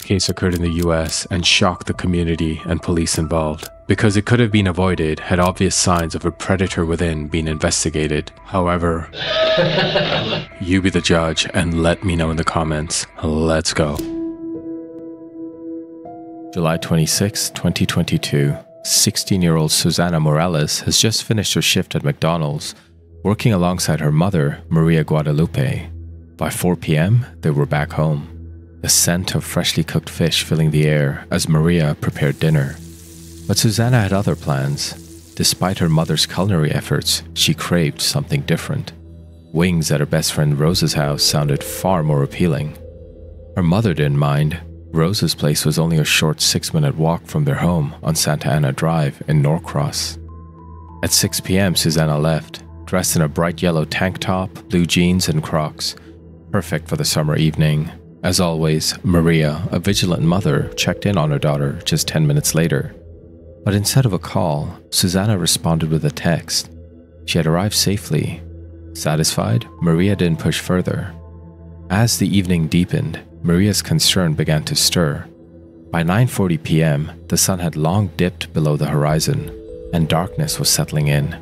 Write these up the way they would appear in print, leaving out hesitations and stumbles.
case occurred in the US and shocked the community and police involved, because it could have been avoided had obvious signs of a predator within been investigated. However, you be the judge and let me know in the comments. Let's go. July 26, 2022. 16-year-old Susana Morales has just finished her shift at McDonald's, working alongside her mother, Maria Guadalupe. By 4 p.m., they were back home, the scent of freshly cooked fish filling the air as Maria prepared dinner. But Susana had other plans. Despite her mother's culinary efforts, she craved something different. Wings at her best friend Rose's house sounded far more appealing. Her mother didn't mind. Rose's place was only a short 6-minute walk from their home on Santa Ana Drive in Norcross. At 6 p.m., Susana left, dressed in a bright yellow tank top, blue jeans, and Crocs, perfect for the summer evening. As always, Maria, a vigilant mother, checked in on her daughter just 10 minutes later. But instead of a call, Susana responded with a text. She had arrived safely. Satisfied, Maria didn't push further. As the evening deepened, Maria's concern began to stir. By 9:40 p.m., the sun had long dipped below the horizon, and darkness was settling in.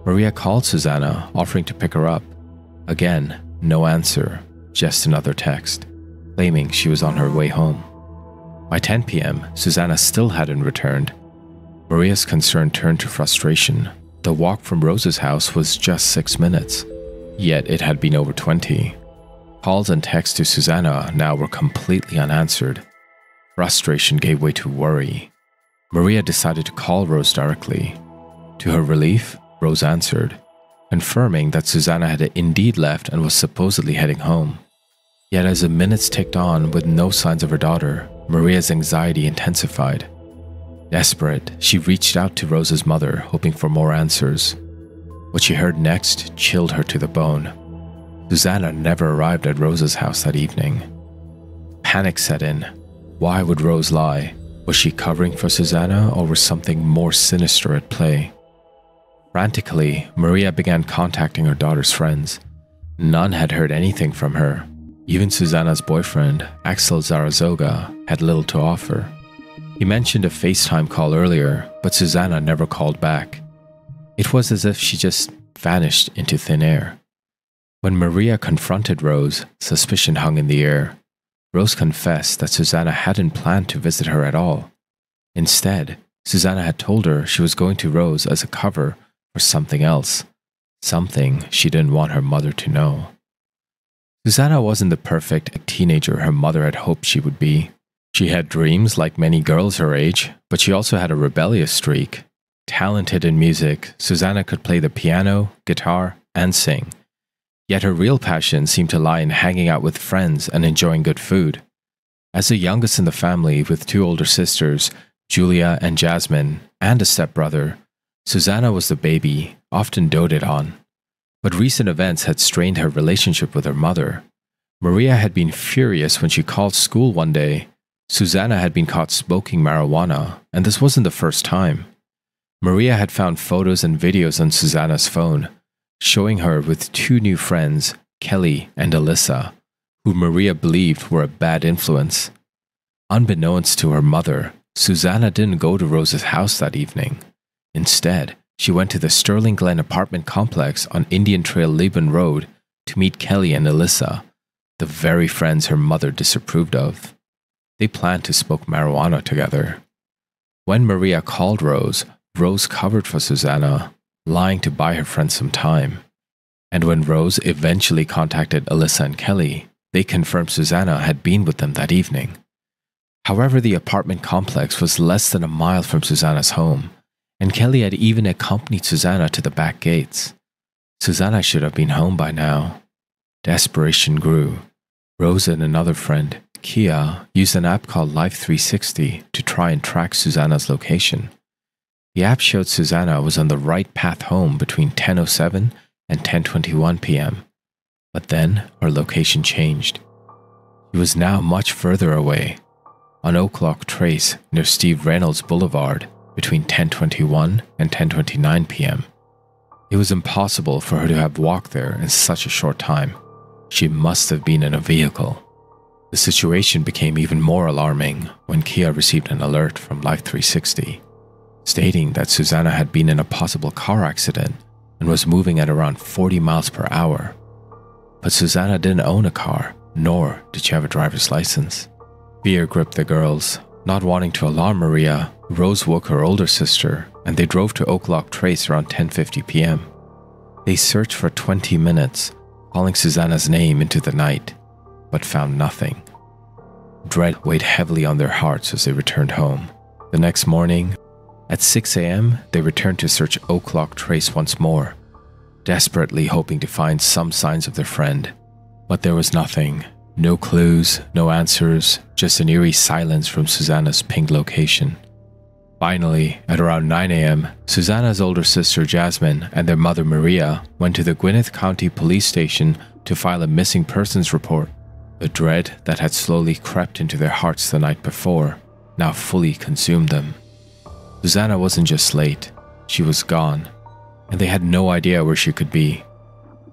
Maria called Susana, offering to pick her up. Again, no answer, just another text, claiming she was on her way home. By 10 p.m., Susana still hadn't returned. Maria's concern turned to frustration. The walk from Rose's house was just 6 minutes, yet it had been over 20. Calls and texts to Susana now were completely unanswered. Frustration gave way to worry. Maria decided to call Rose directly. To her relief, Rose answered, confirming that Susana had indeed left and was supposedly heading home. Yet as the minutes ticked on with no signs of her daughter, Maria's anxiety intensified. Desperate, she reached out to Rose's mother, hoping for more answers. What she heard next chilled her to the bone. Susana never arrived at Rose's house that evening. Panic set in. Why would Rose lie? Was she covering for Susana, or was something more sinister at play? Frantically, Maria began contacting her daughter's friends. None had heard anything from her. Even Susana's boyfriend, Axel Zarazoga, had little to offer. He mentioned a FaceTime call earlier, but Susana never called back. It was as if she just vanished into thin air. When Maria confronted Rose, suspicion hung in the air. Rose confessed that Susana hadn't planned to visit her at all. Instead, Susana had told her she was going to Rose as a cover for something else, something she didn't want her mother to know. Susana wasn't the perfect teenager her mother had hoped she would be. She had dreams like many girls her age, but she also had a rebellious streak. Talented in music, Susana could play the piano, guitar, and sing. Yet her real passion seemed to lie in hanging out with friends and enjoying good food. As the youngest in the family with 2 older sisters, Julia and Jasmine, and a stepbrother, Susana was the baby, often doted on. But recent events had strained her relationship with her mother. Maria had been furious when she called school one day. Susana had been caught smoking marijuana, and this wasn't the first time. Maria had found photos and videos on Susana's phone, showing her with 2 new friends, Kelly and Alyssa, who Maria believed were a bad influence. Unbeknownst to her mother, Susana didn't go to Rose's house that evening. Instead, she went to the Sterling Glen apartment complex on Indian Trail Liban Road to meet Kelly and Alyssa, the very friends her mother disapproved of. They planned to smoke marijuana together. When Maria called Rose, Rose covered for Susana, lying to buy her friends some time. And when Rose eventually contacted Alyssa and Kelly, they confirmed Susana had been with them that evening. However, the apartment complex was less than a mile from Susana's home, and Kelly had even accompanied Susana to the back gates. Susana should have been home by now. Desperation grew. Rose and another friend, Kia, used an app called Life360 to try and track Susana's location. The app showed Susana was on the right path home between 10:07 and 10:21 p.m. But then her location changed. She was now much further away, on Oak Lock Trace near Steve Reynolds Boulevard between 10:21 and 10:29 p.m. It was impossible for her to have walked there in such a short time. She must have been in a vehicle. The situation became even more alarming when Kia received an alert from Life 360, stating that Suzanna had been in a possible car accident and was moving at around 40 miles per hour. But Suzanna didn't own a car, nor did she have a driver's license. Fear gripped the girls. Not wanting to alarm Maria, Rose woke her older sister and they drove to Oak Lock Trace around 10:50 p.m. They searched for 20 minutes, calling Suzanna's name into the night, but found nothing. Dread weighed heavily on their hearts as they returned home. The next morning, at 6 a.m., they returned to search Oak Lock Trace once more, desperately hoping to find some signs of their friend. But there was nothing. No clues, no answers, just an eerie silence from Suzanna's pinged location. Finally, at around 9 a.m., Suzanna's older sister Jasmine and their mother Maria went to the Gwinnett County Police Station to file a missing persons report. The dread that had slowly crept into their hearts the night before now fully consumed them. Suzanna wasn't just late, she was gone, and they had no idea where she could be.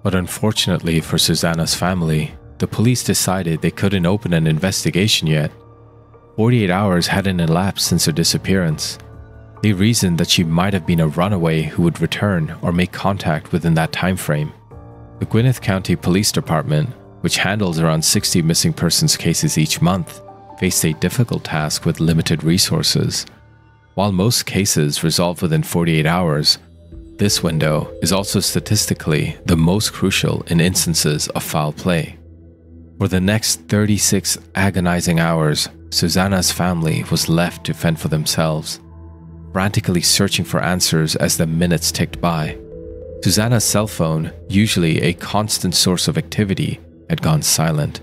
But unfortunately for Suzanna's family, the police decided they couldn't open an investigation yet. 48 hours hadn't elapsed since her disappearance. They reasoned that she might have been a runaway who would return or make contact within that time frame. The Gwinnett County Police Department, which handles around 60 missing persons cases each month, faced a difficult task with limited resources. While most cases resolve within 48 hours, this window is also statistically the most crucial in instances of foul play. For the next 36 agonizing hours, Suzanna's family was left to fend for themselves, frantically searching for answers as the minutes ticked by. Suzanna's cell phone, usually a constant source of activity, had gone silent,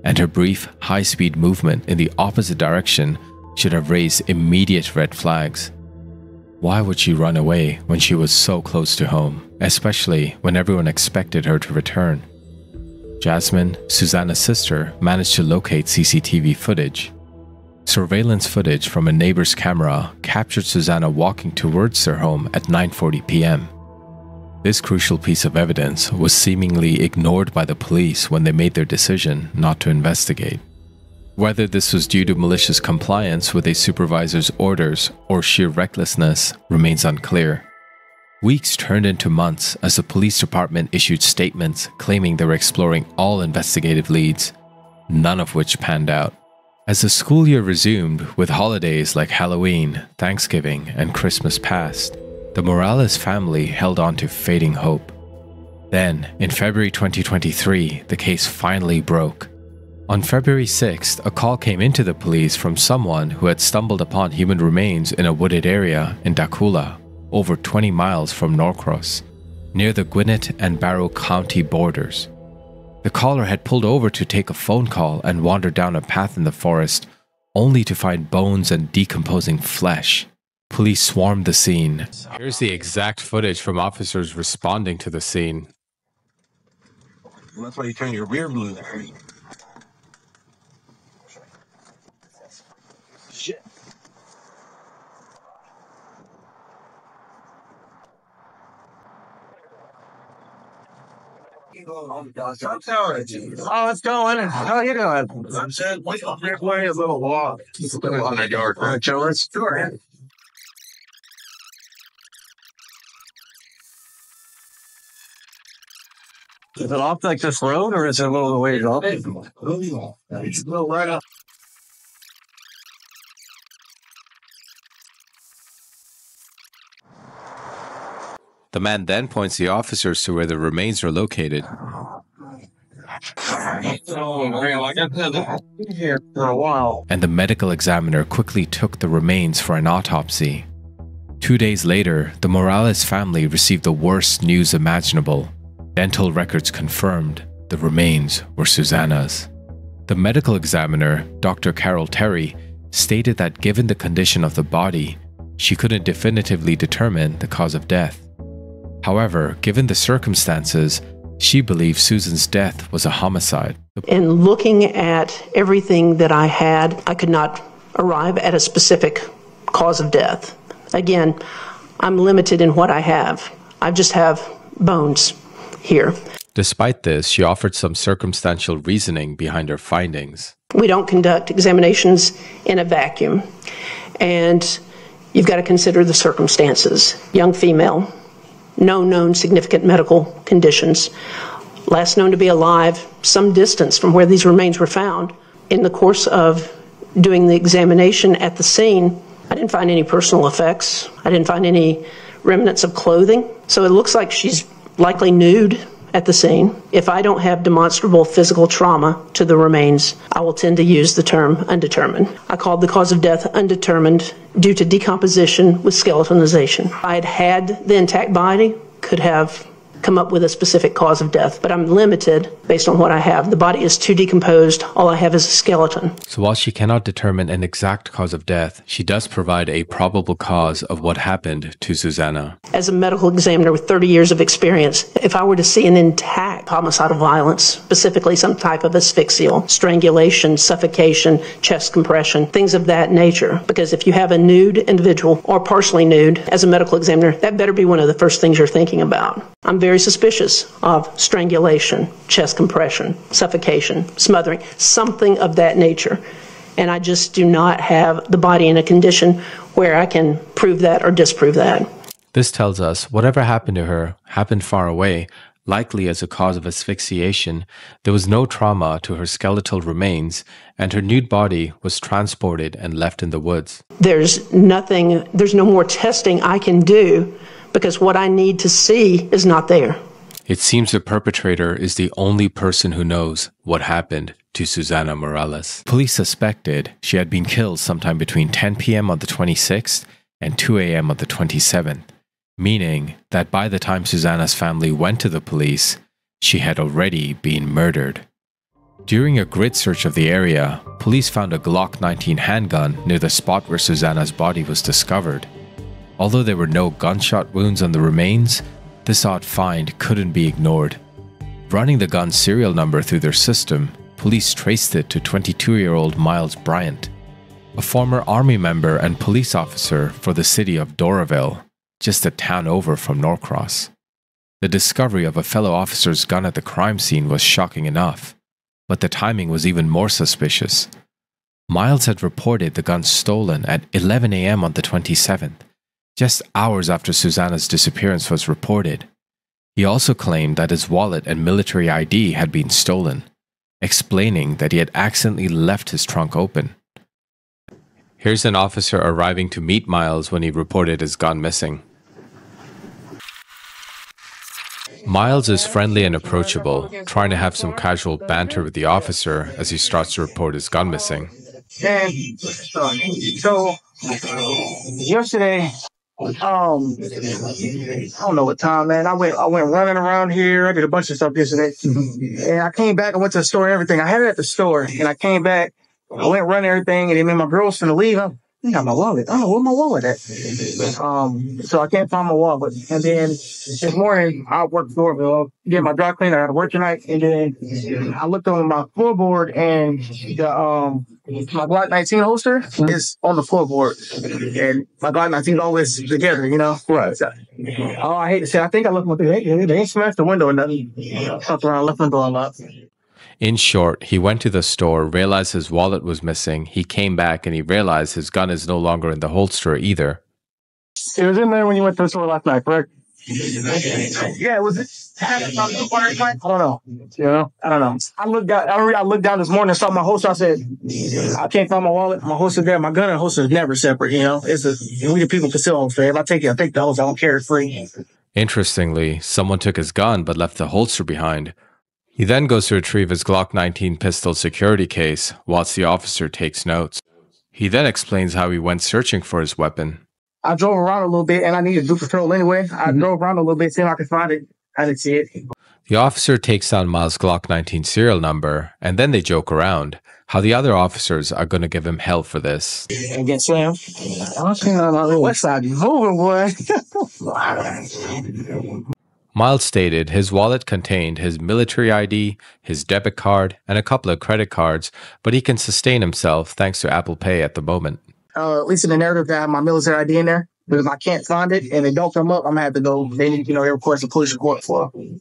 and her brief, high-speed movement in the opposite direction should have raised immediate red flags. Why would she run away when she was so close to home, especially when everyone expected her to return? Jasmine, Suzanna's sister, managed to locate CCTV footage. Surveillance footage from a neighbor's camera captured Suzanna walking towards their home at 9:40 p.m. This crucial piece of evidence was seemingly ignored by the police when they made their decision not to investigate. Whether this was due to malicious compliance with a supervisor's orders or sheer recklessness remains unclear. Weeks turned into months as the police department issued statements claiming they were exploring all investigative leads, none of which panned out. As the school year resumed, with holidays like Halloween, Thanksgiving, and Christmas passed, the Morales family held on to fading hope. Then, in February 2023, the case finally broke. On February 6th, a call came into the police from someone who had stumbled upon human remains in a wooded area in Dakula, over 20 miles from Norcross, near the Gwinnett and Barrow County borders. The caller had pulled over to take a phone call and wandered down a path in the forest, only to find bones and decomposing flesh. Police swarmed the scene. Here's the exact footage from officers responding to the scene. Well, that's why you turn your rear blue there. Shit. Oh, it's going. How are you doing? I'm saying, we're playing a little walk. It's a little on the yard. Let's go ahead. Is it off like this road, or is it a little ways off? It's a little right up. The man then points the officers to where the remains are located. And the medical examiner quickly took the remains for an autopsy. 2 days later, the Morales family received the worst news imaginable. Dental records confirmed the remains were Suzanna's. The medical examiner, Dr. Carol Terry, stated that given the condition of the body, she couldn't definitively determine the cause of death. However, given the circumstances, she believed Susan's death was a homicide. In looking at everything that I had, I could not arrive at a specific cause of death. Again, I'm limited in what I have. I just have bones here. Despite this, she offered some circumstantial reasoning behind her findings. We don't conduct examinations in a vacuum. And you've got to consider the circumstances. Young female, no known significant medical conditions, last known to be alive some distance from where these remains were found. In the course of doing the examination at the scene, I didn't find any personal effects. I didn't find any remnants of clothing. So it looks like she's likely nude at the scene. If I don't have demonstrable physical trauma to the remains, I will tend to use the term undetermined. I called the cause of death undetermined due to decomposition with skeletonization. If I had had the intact body, could have come up with a specific cause of death, but I'm limited based on what I have. The body is too decomposed. All I have is a skeleton. So while she cannot determine an exact cause of death, she does provide a probable cause of what happened to Suzanna. As a medical examiner with 30 years of experience, if I were to see an intact homicidal violence, specifically some type of asphyxial, strangulation, suffocation, chest compression, things of that nature, because if you have a nude individual or partially nude as a medical examiner, that better be one of the first things you're thinking about. I'm very suspicious of strangulation, chest compression, suffocation, smothering, something of that nature. And I just do not have the body in a condition where I can prove that or disprove that. This tells us whatever happened to her happened far away, likely as a cause of asphyxiation. There was no trauma to her skeletal remains, and her nude body was transported and left in the woods. There's no more testing I can do because what I need to see is not there. It seems the perpetrator is the only person who knows what happened to Suzanna Morales. Police suspected she had been killed sometime between 10 p.m. on the 26th and 2 a.m. on the 27th, meaning that by the time Suzanna's family went to the police, she had already been murdered. During a grid search of the area, police found a Glock 19 handgun near the spot where Suzanna's body was discovered. Although there were no gunshot wounds on the remains, this odd find couldn't be ignored. Running the gun's serial number through their system, police traced it to 22-year-old Miles Bryant, a former army member and police officer for the city of Doraville, just a town over from Norcross. The discovery of a fellow officer's gun at the crime scene was shocking enough, but the timing was even more suspicious. Miles had reported the gun stolen at 11 a.m. on the 27th. Just hours after Suzanna's disappearance was reported. He also claimed that his wallet and military ID had been stolen, explaining that he had accidentally left his trunk open. Here's an officer arriving to meet Miles when he reported his gun missing. Miles is friendly and approachable, trying to have some casual banter with the officer as he starts to report his gun missing. And so yesterday, I don't know what time, man. I went running around here. I did a bunch of stuff yesterday, and I came back. I went to the store and everything. I had it at the store, and I came back. I went running everything, and then my girl was finna leave. I got my wallet. Oh, where's my wallet at? So I can't find my wallet. And then this morning, I worked Doraville, did my dry cleaner. I had to work tonight, and then I looked on my floorboard, and my Glock 19 holster is on the floorboard, and my Glock 19 is always together, you know. Right. So, I hate to say, I think I left my they ain't smashed the window or nothing. Something around, left my door unlocked. In short, he went to the store, realized his wallet was missing. He came back and he realized his gun is no longer in the holster either. It was in there when you went to the store last night, correct? Yeah, it was. I don't know. You know, I don't know. I looked down this morning and saw my holster. I said, I can't find my wallet. My holster there. My gun and holster is never separate. You know, we the people conceal holster. If I take it, I take the holster. I don't carry it free. Interestingly, someone took his gun but left the holster behind. He then goes to retrieve his Glock 19 pistol security case whilst the officer takes notes. He then explains how he went searching for his weapon. I drove around a little bit and I needed to do patrol anyway. I drove around a little bit, see if I could find it. I didn't see it. The officer takes down Miles' Glock 19 serial number, and then they joke around how the other officers are going to give him hell for this. And get slammed. I'm saying on the west side, you moving, boy. Miles stated his wallet contained his military ID, his debit card, and a couple of credit cards, but he can sustain himself thanks to Apple Pay at the moment. At least in the narrative, I have my military ID in there. But if I can't find it and it don't come up, I'm gonna have to go. They need, they request a police report for. Hey,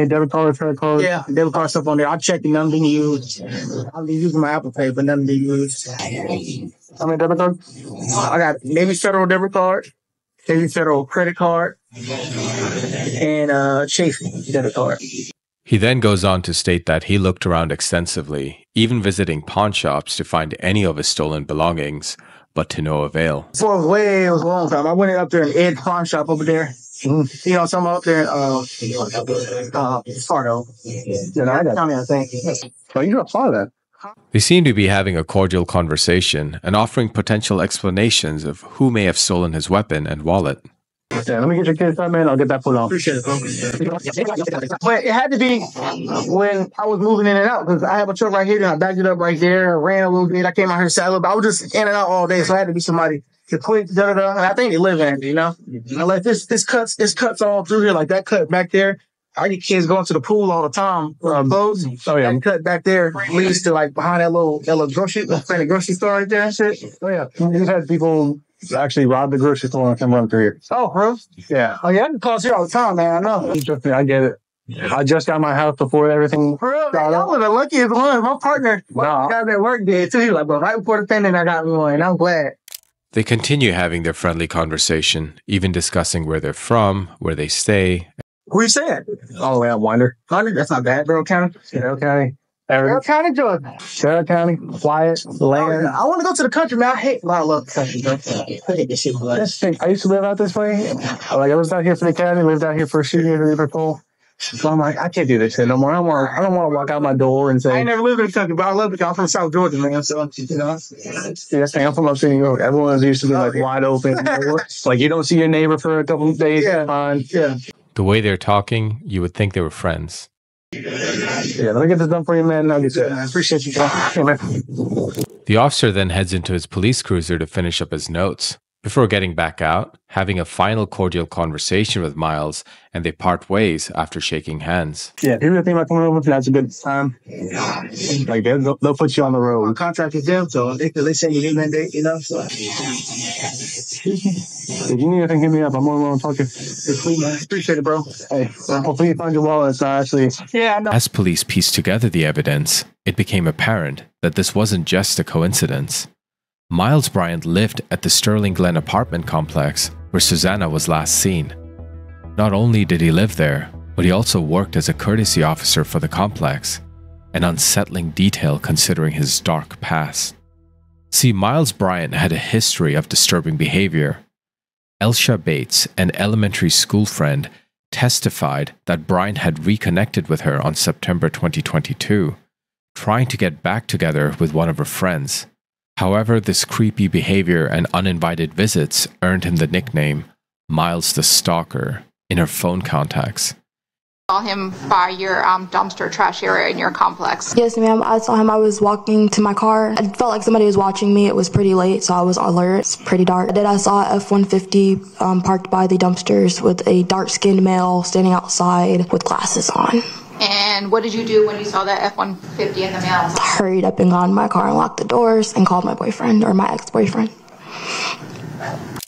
debit card, credit card. Yeah, debit card stuff on there. I checked and none being used. I've been using my Apple Pay, but none being used. How many debit cards? I got Navy Federal debit card, Navy Federal credit card, and Chase debit card. He then goes on to state that he looked around extensively, even visiting pawn shops to find any of his stolen belongings, but to no avail. It was a long time. I went up there in Ed's pawn shop over there. Somewhere up there in Fargo. I think. Oh, you don't follow that. They seem to be having a cordial conversation and offering potential explanations of who may have stolen his weapon and wallet. Yeah, let me get your kids up, man. I'll get that put on. Appreciate it, bro. But it had to be when I was moving in and out, because I have a truck right here and I backed it up right there, ran a little bit. I came out here saddle, but I was just in and out all day, so I had to be somebody to quick, and I think they live in it, Like this cuts all through here, like that cut back there. I get kids going to the pool all the time. Clothes. Oh yeah, that cut back there leads to like behind that little grocery store right there and shit. Oh yeah, we've had people actually rob the grocery store and come run through here. Oh, bro. Yeah. Oh yeah, I get calls here all the time, man. I know. I get it. I just got my house before everything. For real, man, I was the luckiest one. My partner, guy that work did too. He was like, bro, right before the pandemic, I got me one, and I'm glad. They continue having their friendly conversation, even discussing where they're from, where they stay. Where you stay at? All the way out Winder. Winder? That's not bad. Barrow County? Barrow County. Barrow County, Georgia. Barrow County, quiet, land. I want to go to the country, man. I love the country, bro. I hate this shit. I used to live out this way. I was out here for the academy, lived out here for a few years in Liverpool. So I'm like, I can't do this shit no more. I don't want to walk out my door and say. I ain't never lived in the country, but I love it. I'm from South Georgia, man. So, that's the thing. I'm from upstate New York. Everyone's used to be like wide open. Like you don't see your neighbor for a couple of days. Yeah. Fine. Yeah. The way they're talking, you would think they were friends. Yeah, let me get this done for you, man. I'll get you. I appreciate you, bro. Hey, man. The officer then heads into his police cruiser to finish up his notes, before getting back out, having a final cordial conversation with Miles, and they part ways after shaking hands. Yeah, people think about coming over, that's a good time. Like, they'll put you on the road. I'm contracted with them, so they send you in that day, so. If you need anything, hit me up. I'm more than willing to talk to you. Appreciate it, bro. Hey, hopefully you find your wallet. It's not actually... Yeah, I know. As police pieced together the evidence, it became apparent that this wasn't just a coincidence. Miles Bryant lived at the Sterling Glen apartment complex where Suzanna was last seen. Not only did he live there, but he also worked as a courtesy officer for the complex, an unsettling detail considering his dark past. See, Miles Bryant had a history of disturbing behavior. Elsha Bates, an elementary school friend, testified that Bryant had reconnected with her on September 2022, trying to get back together with one of her friends. However, this creepy behavior and uninvited visits earned him the nickname Miles the Stalker in her phone contacts. Saw him by your dumpster trash area in your complex. Yes, ma'am. I saw him. I was walking to my car. I felt like somebody was watching me. It was pretty late, so I was alert. It's pretty dark. Then I saw F-150 parked by the dumpsters with a dark-skinned male standing outside with glasses on. And what did you do when you saw that F-150 in the mail? I hurried up and got in my car and locked the doors and called my boyfriend, or my ex-boyfriend.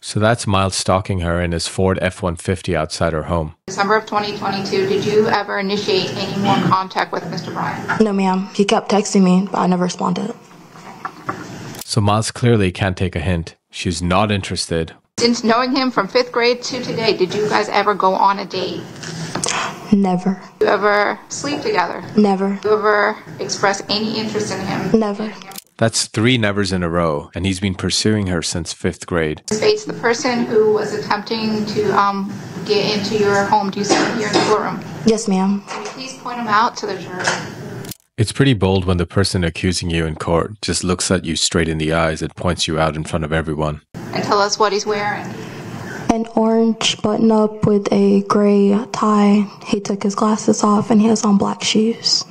So that's Miles stalking her in his Ford F-150 outside her home. December of 2022, did you ever initiate any more contact with Mr. Bryant? No, ma'am. He kept texting me, but I never responded. So Miles clearly can't take a hint. She's not interested. Since knowing him from 5th grade to today, did you guys ever go on a date? Never. Did you ever sleep together? Never. Did you ever express any interest in him? Never. That's 3 nevers in a row, and he's been pursuing her since 5th grade. States the person who was attempting to get into your home, do you see him here in the courtroom? Yes, ma'am. Can you please point him out to the jury? It's pretty bold when the person accusing you in court just looks at you straight in the eyes and points you out in front of everyone. And tell us what he's wearing. An orange button-up with a gray tie. He took his glasses off and he has on black shoes.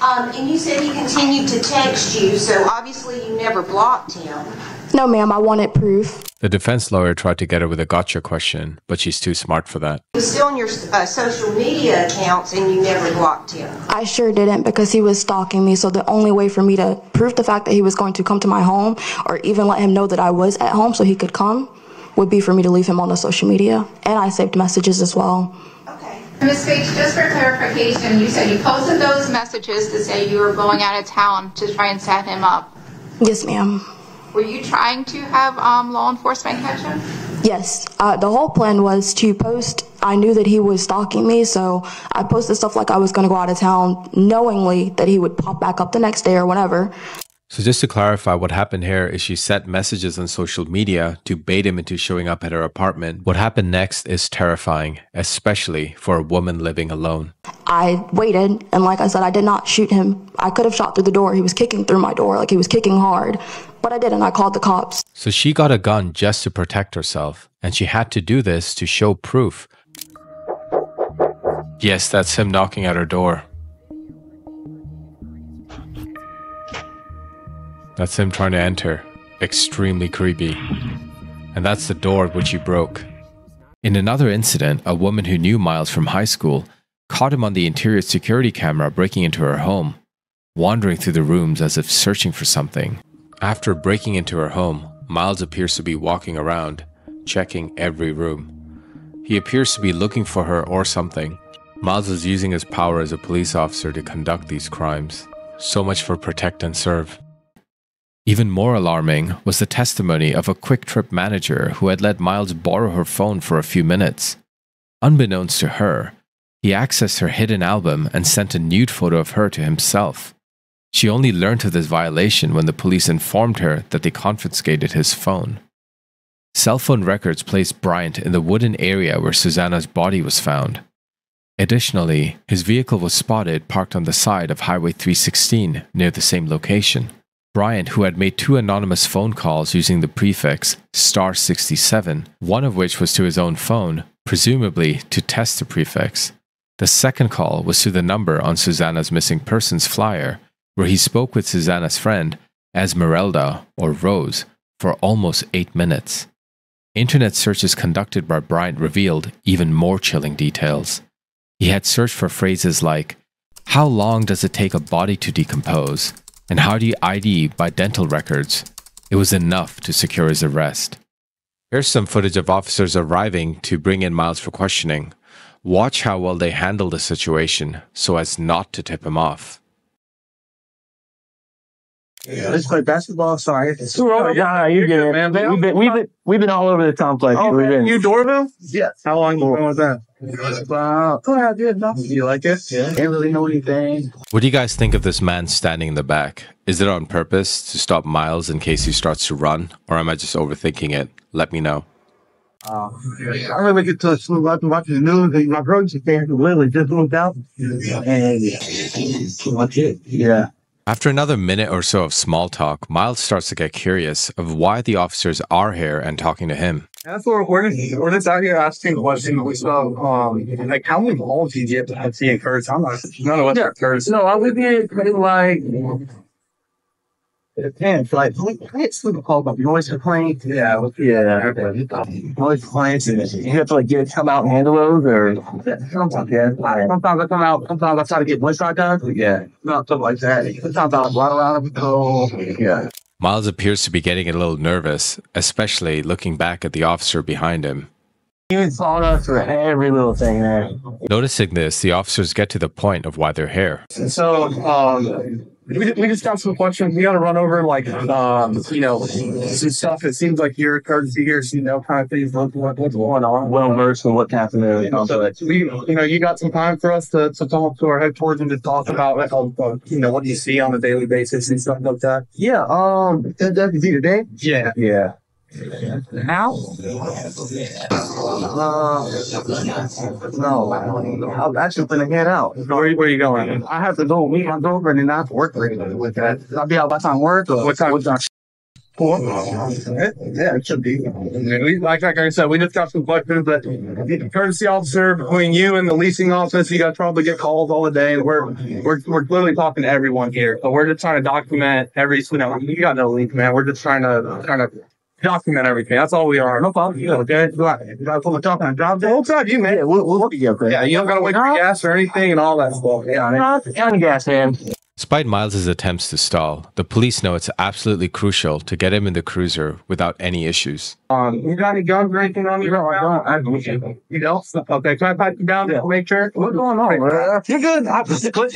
And you said he continued to text you, so obviously you never blocked him. No, ma'am, I wanted proof. The defense lawyer tried to get her with a gotcha question, but she's too smart for that. He was still on your social media accounts and you never blocked him. I sure didn't because he was stalking me. So the only way for me to prove the fact that he was going to come to my home or even let him know that I was at home so he could come would be for me to leave him on the social media. And I saved messages as well. Okay. Ms. Bates, just for clarification, you said you posted those messages to say you were going out of town to try and set him up. Yes, ma'am. Were you trying to have law enforcement catch him? Yes. The whole plan was to post. I knew that he was stalking me, so I posted stuff like I was going to go out of town, knowingly that he would pop back up the next day or whenever. So just to clarify, what happened here is she sent messages on social media to bait him into showing up at her apartment. What happened next is terrifying, especially for a woman living alone. I waited, and like I said, I did not shoot him. I could have shot through the door. He was kicking through my door, like he was kicking hard. But I didn't. I called the cops. So she got a gun just to protect herself, and she had to do this to show proof. Yes, that's him knocking at her door. That's him trying to enter. Extremely creepy. And that's the door which he broke. In another incident, a woman who knew Miles from high school caught him on the interior security camera breaking into her home, wandering through the rooms as if searching for something. After breaking into her home, Miles appears to be walking around, checking every room. He appears to be looking for her or something. Miles is using his power as a police officer to conduct these crimes. So much for protect and serve. Even more alarming was the testimony of a Quick Trip manager who had let Miles borrow her phone for a few minutes. Unbeknownst to her, he accessed her hidden album and sent a nude photo of her to himself. She only learned of this violation when the police informed her that they confiscated his phone. Cell phone records placed Bryant in the wooden area where Susanna's body was found. Additionally, his vehicle was spotted parked on the side of Highway 316 near the same location. Bryant, who had made 2 anonymous phone calls using the prefix *67, one of which was to his own phone, presumably to test the prefix. The second call was to the number on Susanna's missing persons flyer, where he spoke with Susanna's friend, Esmeralda, or Rose, for almost 8 minutes. Internet searches conducted by Bryant revealed even more chilling details. He had searched for phrases like, "How long does it take a body to decompose?" and "How do you ID by dental records?" It was enough to secure his arrest. Here's some footage of officers arriving to bring in Miles for questioning. Watch how well they handle the situation so as not to tip him off. Yeah, let's play basketball. Sorry. Yeah, you get it, man. We've been all over the complex. Oh, man, you Dorville? Yes. How long was that? Wow. Oh, yeah, good enough. You like it? Yeah. Didn't really know anything. What do you guys think of this man standing in the back? Is it on purpose to stop Miles in case he starts to run? Or am I just overthinking it? Let me know. I really get to sleep up and watching the news. And my brother just literally just moved out. And yeah. After another minute or so of small talk, Miles starts to get curious of why the officers are here and talking to him. That's what we're just out here asking questions. Like, how many balls did you have to see in Kurt's? I'm not, none of us are Kurt's. No, I would be like, it depends. Like, it's called like noise complaints. Yeah. Noise complaints. And you have to like come out and handle those, or sometimes, yeah. Sometimes I come out. Sometimes I try to get one shot done. Yeah. Not something like that. Sometimes I run around and go. Yeah. Miles appears to be getting a little nervous, especially looking back at the officer behind him. He was following us for every little thing there. Noticing this, the officers get to the point of why they're here. So, we just got some questions. We got to run over, like, some stuff. It seems like you're a courtesy here, so you know kind of things, what's going on. Well versed in what's happening. So you got some time for us to talk to our headquarters and to talk about, like, what do you see on a daily basis and stuff like that? Yeah. That be today. Yeah. Yeah. Now? No, I'm actually gonna head out. Where are you going? I have to go meet my girlfriend and I have to work with that. I'll be out by the time work. Or What time? Cool. Yeah, it should be. Like I said, we just got some questions that the courtesy officer between you and the leasing office, you guys probably get calls all the day. We're literally talking to everyone here. So we're just trying to document every, you got no leak, man. We're just trying to document everything. That's all we are. No problem. You okay? You got to talking on job day? What's up, you, man? Yeah, we'll be up there. Yeah, you don't got to wait for gas or anything and all that stuff. Yeah, on gas, man. Despite Miles's attempts to stall, the police know it's absolutely crucial to get him in the cruiser without any issues. You got any guns or anything on you? No, I don't. You don't? Okay, can I pat you down to make sure? What's going on, man? You're good.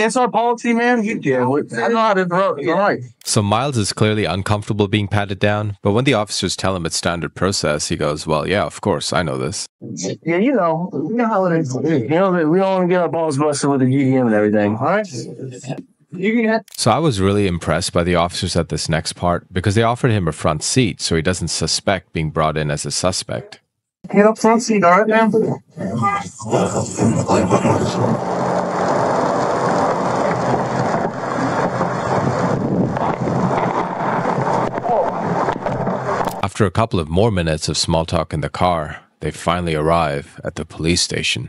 It's our policy, man. I know how to road. You're right. So Miles is clearly uncomfortable being patted down, but when the officers tell him it's standard process, he goes, well, yeah, of course, I know this. Yeah, you know how it is. We don't want to get our balls busted with the GDM and everything, all right? So I was really impressed by the officers at this next part because they offered him a front seat so he doesn't suspect being brought in as a suspect. Get up front seat, all right, man? After a couple of more minutes of small talk in the car, they finally arrive at the police station.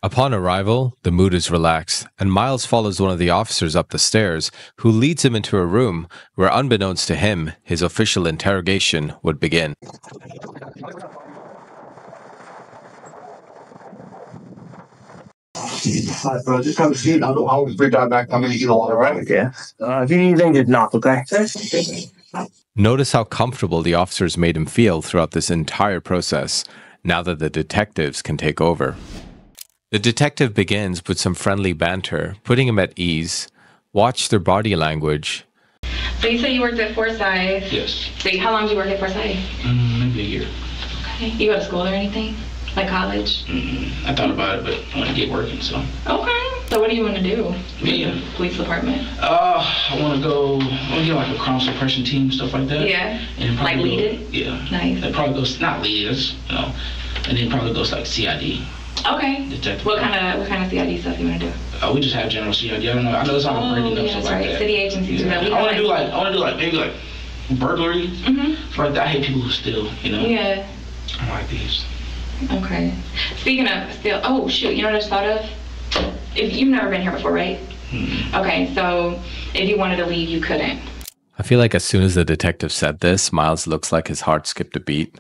Upon arrival, the mood is relaxed, and Miles follows one of the officers up the stairs, who leads him into a room where, unbeknownst to him, his official interrogation would begin. Alright, bro, just have a seat. I'll bring that back. I'm gonna get all right. Yeah. If you need anything, just knock, okay? Notice how comfortable the officers made him feel throughout this entire process, now that the detectives can take over. The detective begins with some friendly banter, putting him at ease. Watch their body language. So you said you worked at Forsyth? Yes. So how long did you work at Forsyth? Maybe a year. Okay. You go to school or anything? Like college? I thought about it, but I want to get working, so. Okay. So what do you want to do? Me? Police department? I want to get like a crime suppression team, stuff like that. Yeah. And like lead it? Yeah. Nice. It probably goes, not lead it, and then probably goes like CID. Okay. Detective. What kind of CID stuff you want to do? We just have general CID. I don't know. I know it's all breaking up stuff like that. City agencies do that. I want to do like maybe like burglary. Like that. I hate people who steal. Yeah. I like these. Okay. Speaking of steal, oh shoot, you know what I just thought of? If you've never been here before, right? Okay, so if you wanted to leave, you couldn't. I feel like as soon as the detective said this, Miles looks like his heart skipped a beat.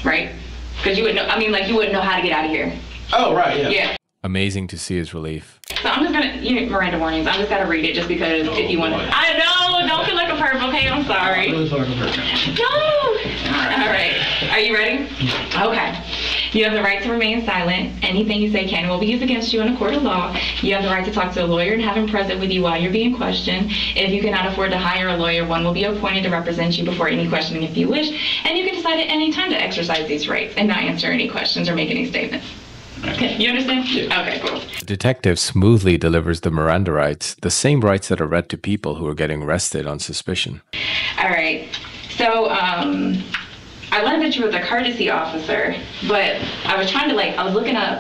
Right? Because you wouldn't know, you wouldn't know how to get out of here. Oh, right, yeah. Yeah. Amazing to see his relief. So I'm just gonna, Miranda warnings, I'm just gonna read it just because if you want to. I know, don't feel like a perp, okay? I'm sorry. I really feel like a perp. No! All right. Are you ready? Okay. You have the right to remain silent. Anything you say can and will be used against you in a court of law. You have the right to talk to a lawyer and have him present with you while you're being questioned. If you cannot afford to hire a lawyer, one will be appointed to represent you before any questioning if you wish. And you can decide at any time to exercise these rights and not answer any questions or make any statements. Okay, you understand? Yeah. Okay, cool. The detective smoothly delivers the Miranda rights, the same rights that are read to people who are getting arrested on suspicion. All right. So, I learned that you were the courtesy officer, but I was trying to I was looking up,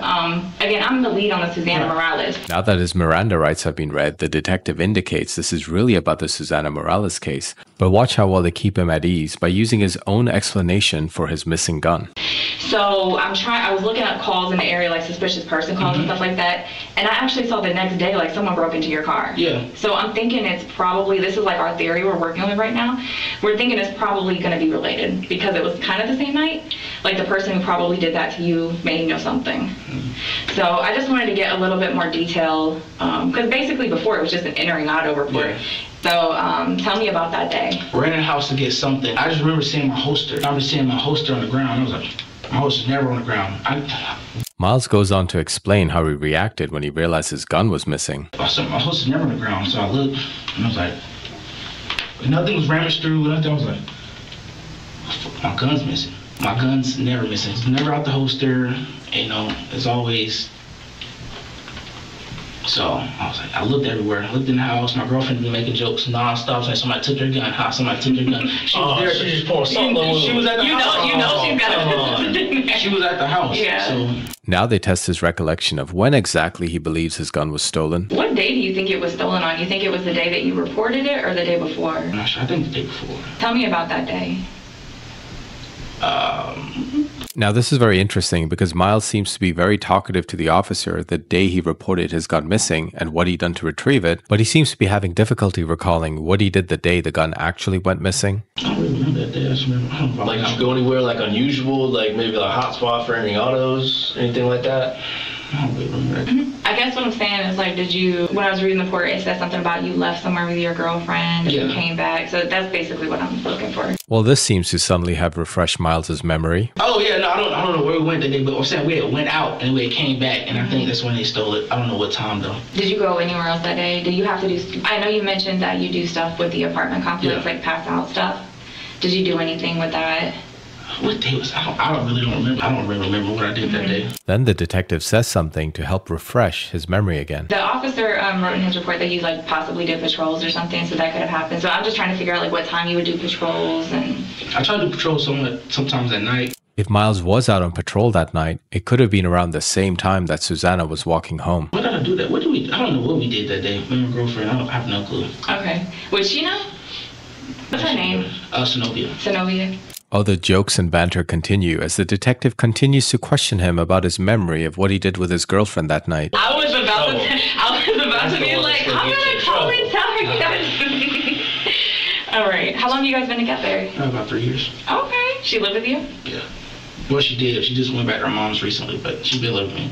again, I'm the lead on the Suzanna Morales. Now that his Miranda rights have been read, the detective indicates this is really about the Suzanna Morales case. But watch how well they keep him at ease by using his own explanation for his missing gun. So I was looking up calls in the area, like suspicious person calls and stuff like that, and I actually saw the next day, someone broke into your car. Yeah. So I'm thinking it's probably, this is our theory we're working on it right now. We're thinking it's probably going to be related because it was kind of the same night. The person who probably did that to you may know something. So I just wanted to get a little bit more detail, because basically before it was just an entering auto report. Yeah. So tell me about that day. We're in a house to get something. I just remember seeing my holster. I remember seeing my holster on the ground. I was like, my holster's never on the ground. Miles goes on to explain how he reacted when he realized his gun was missing. I saw my holster's never on the ground, so I looked and I was like, nothing was ramaged through, nothing. I was like, my gun's missing. My gun's never missing. It's never out the holster. It's always So I was like, I looked everywhere. I looked in the house. My girlfriend been making jokes nonstop, saying somebody took their gun. Ha, somebody took their gun. She was there. She just poured something on She was at the house. You know she's got She was at the house. Yeah. So Now they test his recollection of when exactly he believes his gun was stolen. What day do you think it was stolen on? You think it was the day that you reported it or the day before? I'm not sure. I think the day before. Tell me about that day. Now this is very interesting because Miles seems to be very talkative to the officer the day he reported his gun missing and what he'd done to retrieve it, but he seems to be having difficulty recalling what he did the day the gun actually went missing. I don't really remember that day. I just remember. Like, did you go anywhere like unusual, like maybe like a hot spot for any autos, anything like that? I don't really remember that. I guess what I'm saying is, like, when I was reading the report, it said something about you left somewhere with your girlfriend and you came back. So that's basically what I'm looking for. Well, this seems to suddenly have refreshed Miles's memory. Oh yeah, no, I don't know where we went that day, but I'm saying we had went out and we came back, and I think that's when they stole it. I don't know what time though. Did you go anywhere else that day? Did you have to do? I know you mentioned that you do stuff with the apartment complex, like pass out stuff. Did you do anything with that? What day was I don't really remember. I don't really remember what I did that day. Then the detective says something to help refresh his memory again. The officer wrote in his report that you like possibly did patrols or something, so that could have happened. So I'm just trying to figure out like what time you would do patrols and. I try to do patrols sometimes at night. If Miles was out on patrol that night, it could have been around the same time that Susanna was walking home. What did I do that? I don't know what we did that day. Me and my girlfriend, I have no clue. Okay. Would she know? What's her name? Zenobia. Zenobia. Other jokes and banter continue as the detective continues to question him about his memory of what he did with his girlfriend that night. I was about to be like, I'm gonna totally tell her you guys. All right. How long have you guys been together? About 3 years. Okay. She lived with you? Yeah. Well, she did. She just went back to her mom's recently, but she been living with me.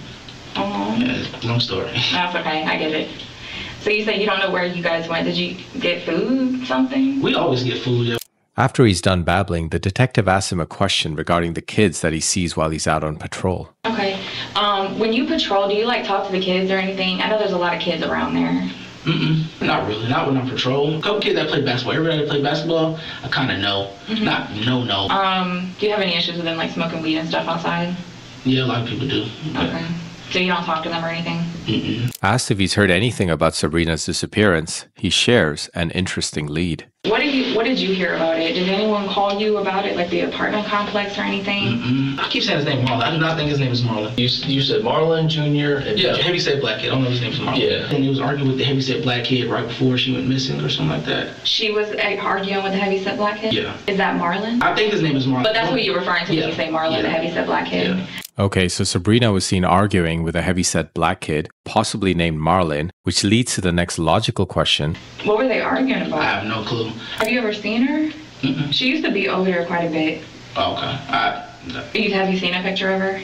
Oh. Yeah, long story. That's okay. I get it. So you say you don't know where you guys went. Did you get food, something? We always get food, yeah. After he's done babbling, the detective asks him a question regarding the kids that he sees while he's out on patrol. Okay. When you patrol, do you like talk to the kids or anything? I know there's a lot of kids around there. Not really. Not when I'm patrolling. A couple kids that play basketball. Everybody that play basketball, I kind of know. Not no. Do you have any issues with them like smoking weed and stuff outside? Yeah, a lot of people do. Okay. So you don't talk to them or anything? Asked if he's heard anything about Sabrina's disappearance, he shares an interesting lead. What did you hear about it? Did anyone call you about it, like the apartment complex or anything? I keep saying his name Marlon. I do not think his name is Marlon. You said Marlon Jr. Yeah, heavyset black kid. I don't know if his name is Marlon. Yeah. And he was arguing with the heavyset black kid right before she went missing or something like that. She was arguing with the heavyset black kid? Yeah. Is that Marlon? I think his name is Marlon. But that's what you're referring to when you say Marlon, the heavyset black kid? Yeah. Okay, so Sabrina was seen arguing with a heavyset black kid, possibly named Marlon, which leads to the next logical question. What were they arguing about? I have no clue. Have you ever seen her? She used to be over here quite a bit. Oh, okay. Have you seen a picture of her?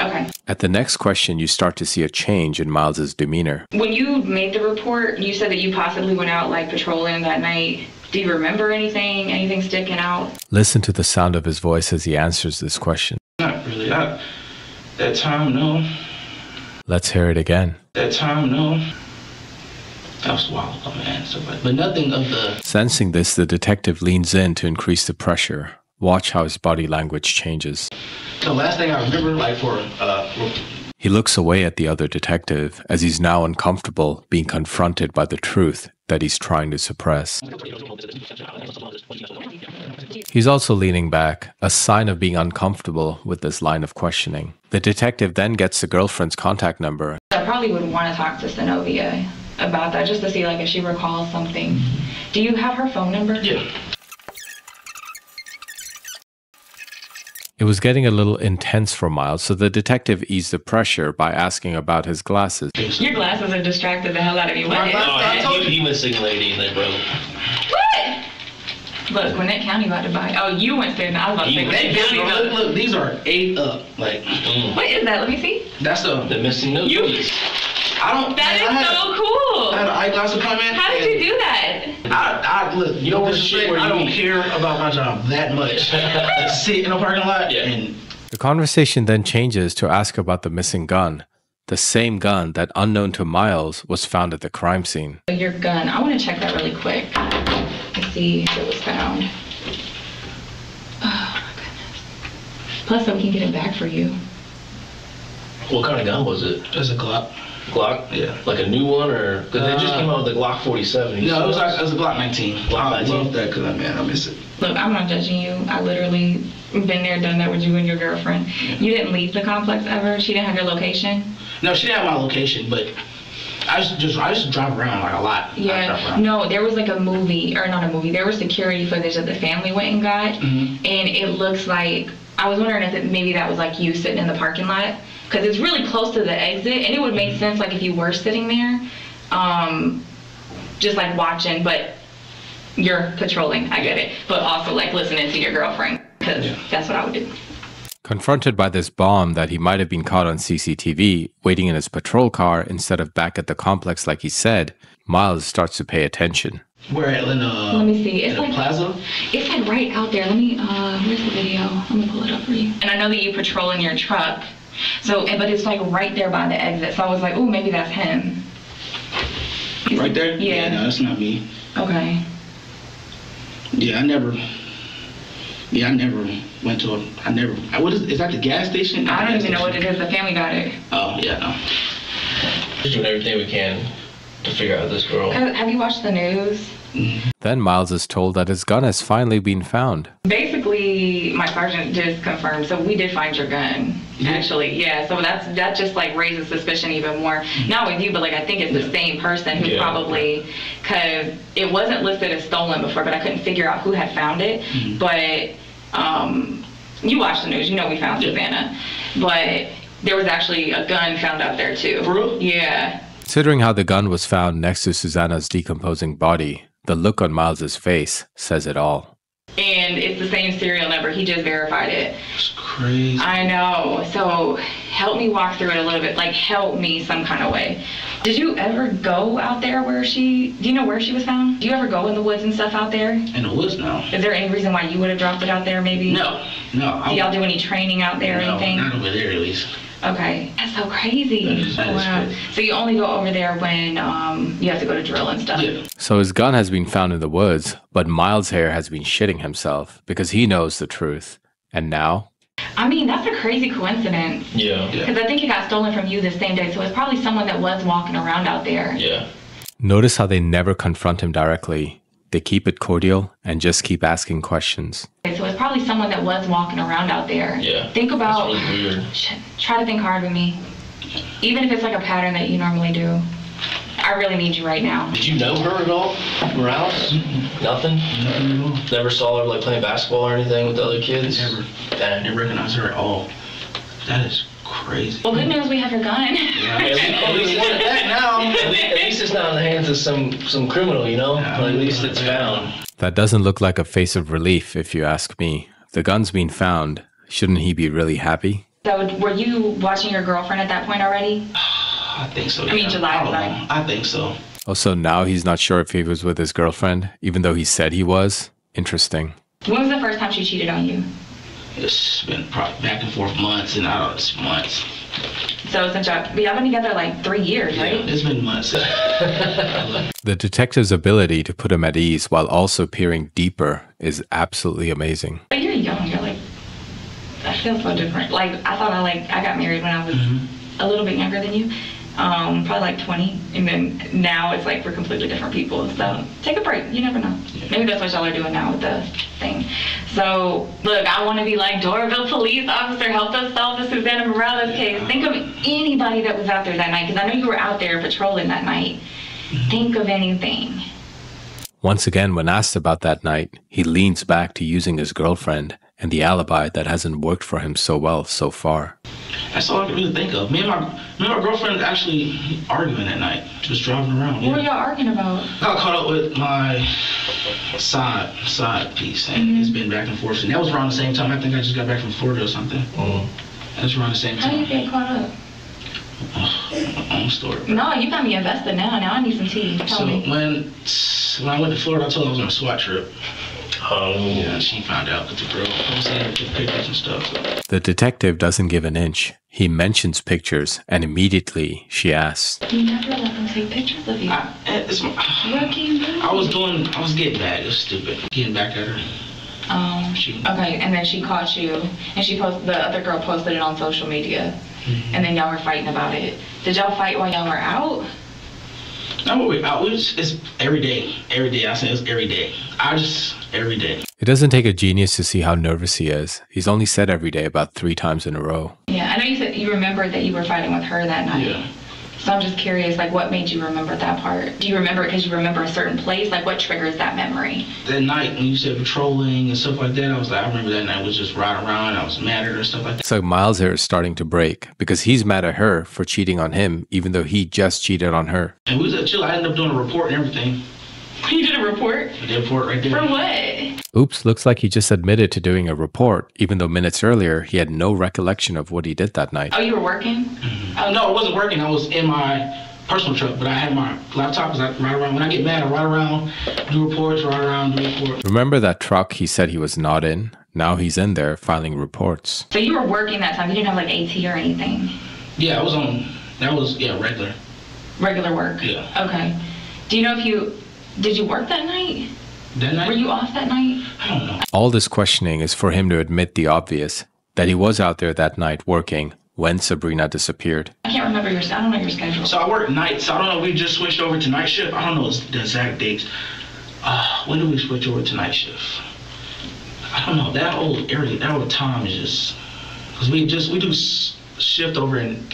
Okay. At the next question, you start to see a change in Miles's demeanor. When you made the report, you said that you possibly went out like patrolling that night. Do you remember anything sticking out? Listen to the sound of his voice as he answers this question. Not really. That time, no. Let's hear it again. That time, no. That was a while ago, man. But nothing of the... Sensing this, the detective leans in to increase the pressure. Watch how his body language changes. The last thing I remember, like for... He looks away at the other detective as he's now uncomfortable being confronted by the truth that he's trying to suppress. He's also leaning back, a sign of being uncomfortable with this line of questioning. The detective then gets the girlfriend's contact number. I probably would want to talk to Zenobia about that just to see like if she recalls something. Do you have her phone number? Yeah. It was getting a little intense for Miles, so the detective eased the pressure by asking about his glasses. Your glasses are distracted the hell out of me. What? He missing lady and they broke. What? Look, Gwinnett County about to buy. Oh, you went there. I was about to say Gwinnett County. Look, these are 8 up. Like, what is that? Let me see. That's the missing nose. That is so cool. I had an eyeglass appointment. How did you do that? Look, you know what shit where I don't care about my job that much. Sit in a parking lot. Yeah. And the conversation then changes to ask about the missing gun. The same gun that, unknown to Miles, was found at the crime scene. Your gun. I want to check that really quick and see if it was found. Oh my goodness. Plus, so we can get it back for you. What kind of gun was it? It's a Glock. Glock? Yeah. Like a new one, or because they just came out with the Glock 47. No, it was a Glock 19. Glock 19. I love that because, man, I miss it. Look, I'm not judging you. I literally been there, done that with you and your girlfriend. Yeah. You didn't leave the complex ever? She didn't have your location? No, she didn't have my location, but I used to drive around like a lot. Yeah. No, there was like a movie, or not a movie, there was security footage that the family went and got, and it looks like, I was wondering if maybe that was like you sitting in the parking lot, because it's really close to the exit, and it would make sense like if you were sitting there, just like watching, but you're patrolling, I get it, but also like listening to your girlfriend, because that's what I would do. Confronted by this bomb that he might have been caught on CCTV, waiting in his patrol car instead of back at the complex like he said, Miles starts to pay attention. Where at? Let me see. It's like plaza? It's like right out there. Let me, where's the video? I'm gonna pull it up for you. And I know that you patrol in your truck, so, but it's like right there by the exit. So I was like, ooh, maybe that's him. Right there? Yeah. No, that's not me. Okay. Yeah, I never went to what is that, the gas station? I don't even know what it is. The family got it. Oh, yeah, no. We're doing everything we can to figure out this girl. Have you watched the news? Then Miles is told that his gun has finally been found. Basically, my sergeant just confirmed, so we did find your gun, actually. Yeah, so that just like raises suspicion even more. Not with you, but like I think it's the same person who probably, because it wasn't listed as stolen before, but I couldn't figure out who had found it. But you watched the news, you know we found Susanna. But there was actually a gun found out there too. For real? Yeah. Considering how the gun was found next to Susanna's decomposing body, the look on Miles's face says it all. And it's the same serial number. He just verified it. It's crazy. I know. So help me walk through it a little bit. Like help me some kind of way. Did you ever go out there do you know where she was found? Do you ever go in the woods and stuff out there? In the woods, no. Is there any reason why you would have dropped it out there maybe? No. Do y'all do any training out there or anything? No, not over there at least. Okay, that's so crazy. Wow. So you only go over there when you have to go to drill and stuff. Yeah. So his gun has been found in the woods, but Miles here has been shitting himself because he knows the truth. And now? I mean, that's a crazy coincidence. Yeah. Because I think it got stolen from you the same day, so it's probably someone that was walking around out there. Yeah. Notice how they never confront him directly. They keep it cordial and just keep asking questions. So it's probably someone that was walking around out there. Yeah. Think about, that's really weird. Try to think hard with me. Even if it's like a pattern that you normally do. I really need you right now. Did you know her at all, Morales? Nothing? Nothing at all. Never saw her like playing basketball or anything with the other kids? Never. I didn't recognize her at all. That is crazy. Well, good news, we have your gun. Yeah. At least it's not in the hands of some criminal, you know? Yeah, at least it's found. That doesn't look like a face of relief, if you ask me. If the gun's been found, shouldn't he be really happy? So were you watching your girlfriend at that point already? I think so. I mean, July, I don't know. I think so. Also, now he's not sure if he was with his girlfriend, even though he said he was. Interesting. When was the first time she cheated on you? It's been probably back and forth months, and I don't know, it's months. So since y'all been together like 3 years, right? Yeah, it's been months. The detective's ability to put him at ease while also peering deeper is absolutely amazing. But you're young. You're like, I feel so different. Like I thought I got married when I was a little bit younger than you. Probably like 20, and then now it's like we're completely different people. So take a break. You never know. Maybe that's what y'all are doing now with the thing. So look, I want to be like doorbell police officer, help us solve the Suzanna Morales case. Think of anybody that was out there that night, because I know you were out there patrolling that night. Think of anything. Once again, when asked about that night, he leans back to using his girlfriend and the alibi that hasn't worked for him so well so far. That's all I can really think of. Me and my girlfriend actually arguing that night, just driving around. What were y'all arguing about? I got caught up with my side piece, and it's been back and forth. And that was around the same time. I think I just got back from Florida or something. That's around the same time. How do you get caught up? My own story. No, you got me invested now. Now I need some tea. Tell me. When I went to Florida, I told her I was on a SWAT trip. Yeah, she found out with the girl. I was saying the pictures and stuff. So. The detective doesn't give an inch. He mentions pictures, and immediately she asks, You never let them take pictures of you. I was getting bad. It was stupid. Getting back at her. Okay, and then she caught you, and the other girl posted it on social media. and then y'all were fighting about it. Did y'all fight while y'all were out? No, it's every day. Every day. I say it's every day. Every day. It doesn't take a genius to see how nervous he is. He's only said every day about 3 times in a row. Yeah, I know you said you remembered that you were fighting with her that night. Yeah. So I'm just curious, like, what made you remember that part? Do you remember it because you remember a certain place? Like, what triggers that memory? That night when you said patrolling and stuff like that, I remember that night was just riding around. I was mad at her and stuff like that. So Miles here is starting to break because he's mad at her for cheating on him, even though he just cheated on her. And we was at chill. I ended up doing a report and everything. You did a report? I did a report right there. For what? Oops, looks like he just admitted to doing a report, even though minutes earlier he had no recollection of what he did that night. Oh, you were working? Oh, no, I wasn't working. I was in my personal truck, but I had my laptop because I ride around. When I get mad, I ride around, do reports, ride around, do reports. Remember that truck he said he was not in? Now he's in there filing reports. So you were working that time? You didn't have like AT or anything? Yeah, I was on, regular. Regular work? Yeah. Okay. Do you know did you work that night? That night? Were you off that night? I don't know. All this questioning is for him to admit the obvious, that he was out there that night working when Sabrina disappeared. I can't remember I don't know your schedule. So I work nights. I don't know if we just switched over to night shift. I don't know the exact dates. When did we switch over to night shift? I don't know. That whole area, that whole time is just, because we do shift over in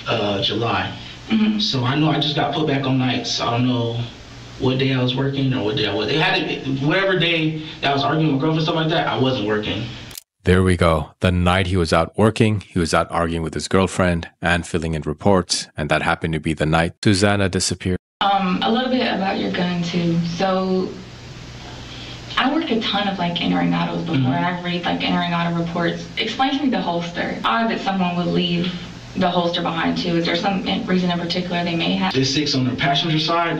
July. Mm-hmm. So I know I just got put back on nights. I don't know what day I was working or what day I was. It had to be, whatever day that I was arguing with my girlfriend, stuff like that, I wasn't working. There we go. The night he was out working, he was out arguing with his girlfriend and filling in reports, and that happened to be the night Suzanna disappeared. A little bit about your gun too. So I worked a ton of like entering autos before, and I read like entering auto reports. Explain to me the holster. Odd that someone would leave the holster behind too. Is there some reason in particular they may have? It sits on the passenger side,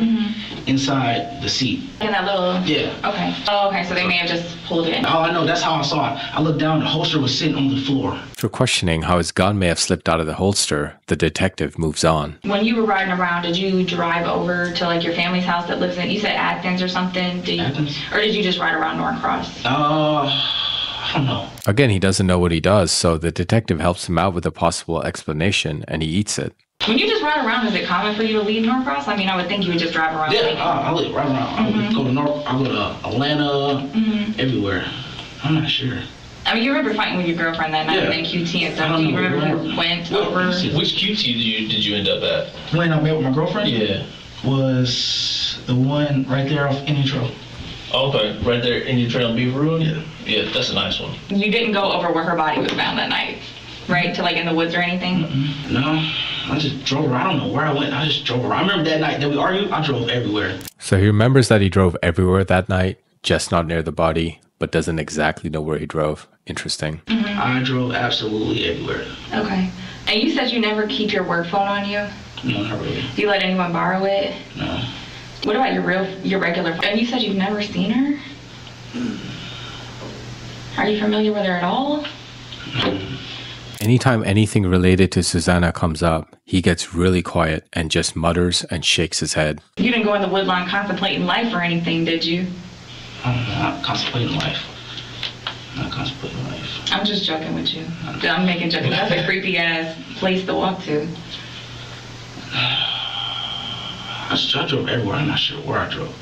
inside the seat. In that little... Yeah. Okay. Oh, okay, so they may have just pulled it. Oh, I know, that's how I saw it. I looked down, the holster was sitting on the floor. After questioning how his gun may have slipped out of the holster, the detective moves on. When you were riding around, did you drive over to like your family's house that lives in, you said Athens or something? Athens? Or did you just ride around Norcross? I don't know. Again, he doesn't know what he does, so the detective helps him out with a possible explanation, and he eats it. When you just ride around, is it common for you to leave Norcross? I mean, I would think you would just drive around. Yeah, I live right around. I go to Atlanta, everywhere. I'm not sure. I mean, you remember fighting with your girlfriend that night in QT and stuff. Do you remember who went over? Which QT did you end up at? When I met with my girlfriend? Yeah. Was the one right there off Indian Trail. Okay, right there, Indian Trail and Beaver Road? Yeah. Yeah, that's a nice one. You didn't go over where her body was found that night, right? To like in the woods or anything? No, I just drove around. I don't know where I went. I just drove around. I remember that night that we argued, I drove everywhere. So he remembers that he drove everywhere that night, just not near the body, but doesn't exactly know where he drove. Interesting. I drove absolutely everywhere. Okay. And you said you never keep your work phone on you? No, not really. Do you let anyone borrow it? No. What about your regular phone? And you said you've never seen her? Are you familiar with her at all? Anytime anything related to Suzanna comes up, he gets really quiet and just mutters and shakes his head. You didn't go in the woodline contemplating life or anything, did you? I'm not contemplating life. Not contemplating life. I'm just joking with you. I'm making jokes. That's a creepy ass place to walk to. I drove everywhere. I'm not sure where I drove.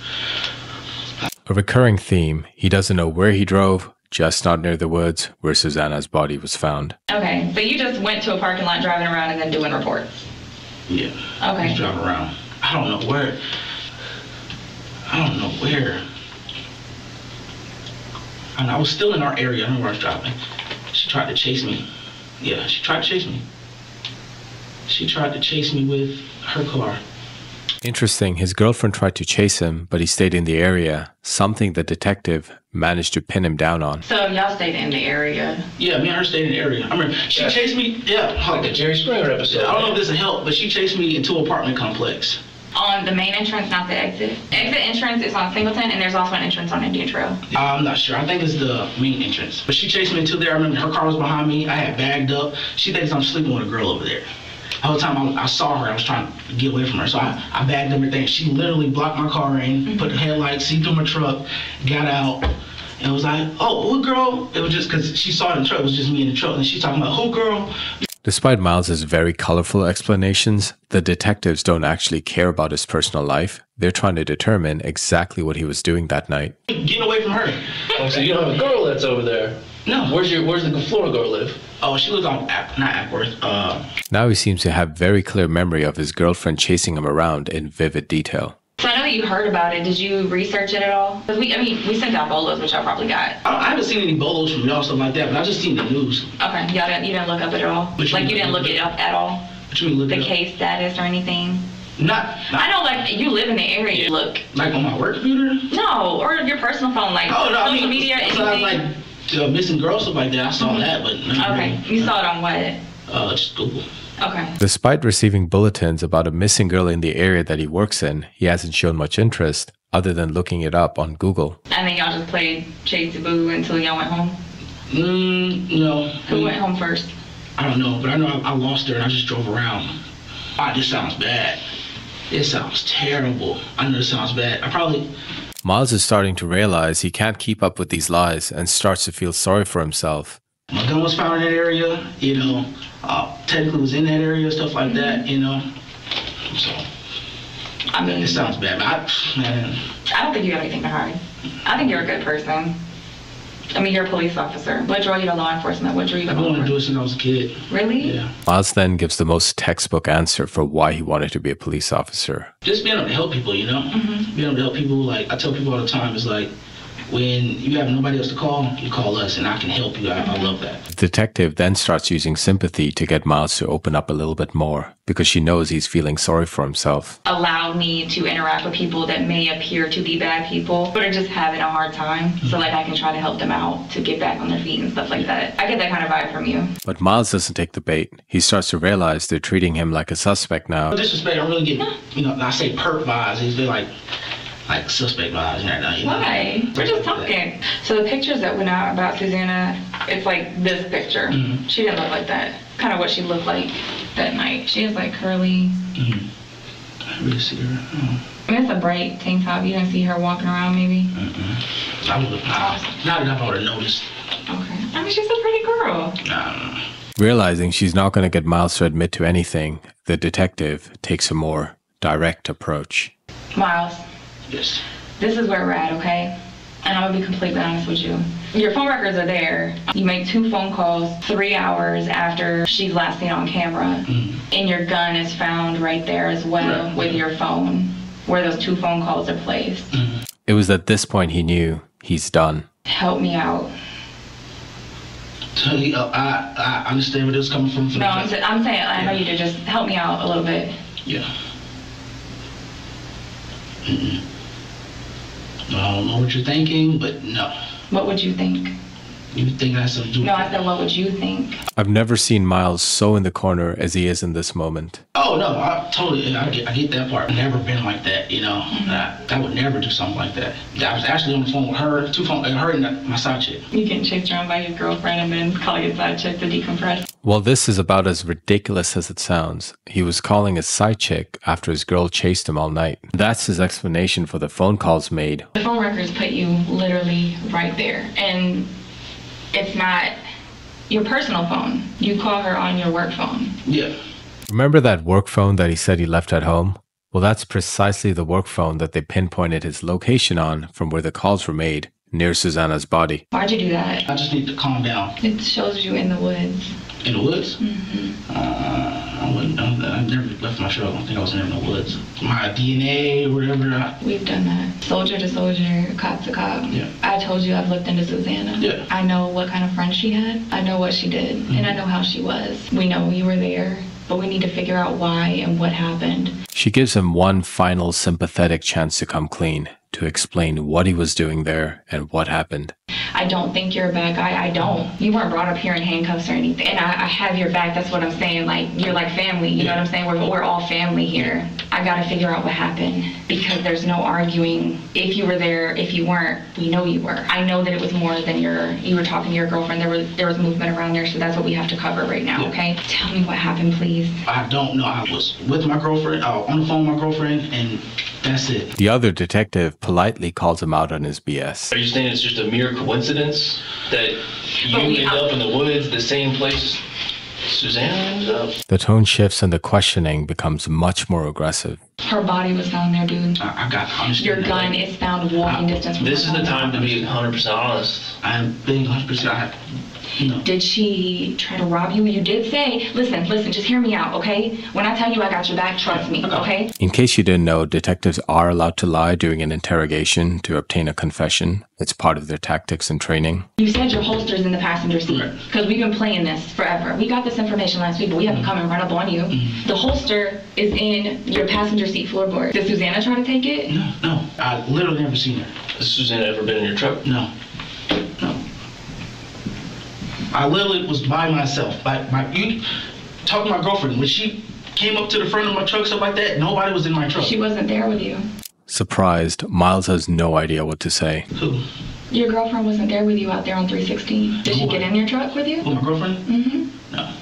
A recurring theme, he doesn't know where he drove, just not near the woods where Suzanna's body was found. Okay, so you just went to a parking lot driving around and then doing reports? Yeah. Okay. Just driving around. I don't know where. I was still in our area. I don't know where I was driving. She tried to chase me. Yeah, she tried to chase me. She tried to chase me with her car. Interesting, his girlfriend tried to chase him, but he stayed in the area, something the detective managed to pin him down on. So y'all stayed in the area? Yeah, me and her stayed in the area. I remember she chased me, like the Jerry Springer episode. I don't know if this will help, but she chased me into an apartment complex. On the main entrance, not the exit? Exit entrance is on Singleton, and there's also an entrance on Indian Trail. I'm not sure. I think it's the main entrance. But she chased me into there. I remember her car was behind me. I had bagged up. She thinks I'm sleeping with a girl over there. The whole time I saw her, I was trying to get away from her. So I bagged everything. She literally blocked my car in, put the headlights, see through my truck, got out, and was like, oh, who girl? It was just because she saw it in the truck. It was just me in the truck. And she's talking about, who girl? Despite Miles's very colorful explanations, the detectives don't actually care about his personal life. They're trying to determine exactly what he was doing that night. Getting away from her. Oh, so you don't have a girl that's over there? No. Where's the Florida girl live? Oh, she lives on not Ackworth. Now he seems to have very clear memory of his girlfriend chasing him around in vivid detail. So I know that you heard about it. Did you research it at all? Because we sent out bolos, which I probably got. I haven't seen any bolos from y'all, stuff like that, but I just seen the news. Okay, you didn't look up it at all? Like you didn't look it up at all? What you mean look it up? The case status or anything? Not. I know, like, you live in the area. You look. Like on my work computer? No, or your personal phone, like social media, anything. So like missing girls, stuff like that. I saw that, but okay, you saw it on what? Just Google. Okay. Despite receiving bulletins about a missing girl in the area that he works in, he hasn't shown much interest other than looking it up on Google. And then y'all just played Chase the Boo until y'all went home? No. Who went home first? I don't know, but I know I lost her and I just drove around. This sounds bad. This sounds terrible. I know this sounds bad. Miles is starting to realize he can't keep up with these lies and starts to feel sorry for himself. My gun was found in that area, technically was in that area, stuff like that, So, I mean, it sounds bad, but I don't think you have anything to hide. I think you're a good person. I mean, you're a police officer. What drew you to law enforcement? What drew you to I wanted to do it since I was a kid. Really? Yeah. Miles then gives the most textbook answer for why he wanted to be a police officer. Just being able to help people, Being able to help people, like, I tell people all the time, it's like, when you have nobody else to call, you call us and I can help you. I love that. The detective then starts using sympathy to get Miles to open up a little bit more because she knows he's feeling sorry for himself. Allow me to interact with people that may appear to be bad people but are just having a hard time. So like I can try to help them out to get back on their feet and stuff like that. I get that kind of vibe from you. But Miles doesn't take the bait. He starts to realize they're treating him like a suspect now. No disrespect, I'm really getting, I say perk vibes. He's been like suspect vibes right now. Why? We're just talking. So the pictures that went out about Susanna, it's like this picture. Mm-hmm. She didn't look like that. Kind of what she looked like that night. She has like curly. Mm-hmm. I really see her. Oh. I mean, it's a bright tank top. You didn't see her walking around, maybe? Mm-mm. I would look not enough I would have noticed. Okay. I mean, she's a pretty girl. Nah. Realizing she's not going to get Miles to admit to anything, the detective takes a more direct approach. Miles. Yes. This is where we're at, okay? And I'm gonna be completely honest with you. Your phone records are there. You make 2 phone calls 3 hours after she's last seen on camera. Mm-hmm. And your gun is found right there as well with your phone, where those 2 phone calls are placed. Mm-hmm. It was at this point he knew he's done. Help me out. So, I understand where this is coming from. No, I'm saying, I know you to just help me out a little bit. Yeah. Mm-mm. I don't know what you're thinking, but no. What would you think? You think that's something to do? No, I said, what would you think? I've never seen Miles so in the corner as he is in this moment. Oh, no, I totally, I get that part. I've never been like that, Mm-hmm. I would never do something like that. I was actually on the phone with her, her and my side chick. You getting chased around by your girlfriend and then call your side chick to decompress? Well, this is about as ridiculous as it sounds. He was calling his side chick after his girl chased him all night. That's his explanation for the phone calls made. The phone records put you literally right there. And it's not your personal phone. You call her on your work phone. Yeah. Remember that work phone that he said he left at home? Well, that's precisely the work phone that they pinpointed his location on from where the calls were made, near Susanna's body. Why'd you do that? I just need to calm down. It shows you in the woods. In the woods? Mm-hmm. I've never left my show. I don't think I was in the woods. My DNA or whatever. We've done that. Soldier to soldier, cop to cop. Yeah. I told you I've looked into Susanna. Yeah. I know what kind of friends she had. I know what she did. Mm-hmm. And I know how she was. We know you were there, but we need to figure out why and what happened. She gives him one final sympathetic chance to come clean, to explain what he was doing there and what happened. I don't think you're a bad guy. I don't. You weren't brought up here in handcuffs or anything. And I have your back. That's what I'm saying. Like, you're like family. You know what I'm saying? We're all family here. I got to figure out what happened because there's no arguing if you were there, if you weren't. We know you were. I know that it was more than you were talking to your girlfriend. There was movement around there, so that's what we have to cover right now, okay? Tell me what happened, please. I don't know. I was with my girlfriend, on the phone with my girlfriend, and that's it. The other detective politely calls him out on his BS. Are you saying it's just a mere coincidence that you end up in the woods, the same place Suzanna ends up. The tone shifts and the questioning becomes much more aggressive. Her body was found there, dude. I got honestly. Your gun is found walking distance from This her is the home. time to be 100% honest. I'm being 100%. No. Did she try to rob you? You did say, listen, just hear me out, okay? When I tell you I got your back, trust me, okay? In case you didn't know, detectives are allowed to lie during an interrogation to obtain a confession. It's part of their tactics and training. You said your holster's in the passenger seat, because we've been playing this forever. We got this information last week, but we haven't come and run up on you. The holster is in your passenger seat floorboard. Did Susanna try to take it? No. I literally never seen her. Has Susanna ever been in your truck? No. I literally was by myself. You talk to my girlfriend. When she came up to the front of my truck, stuff like that, nobody was in my truck. She wasn't there with you. Surprised, Miles has no idea what to say. Who? Your girlfriend wasn't there with you out there on 316. Did she get in your truck with you? Who, my girlfriend? Mm-hmm. No.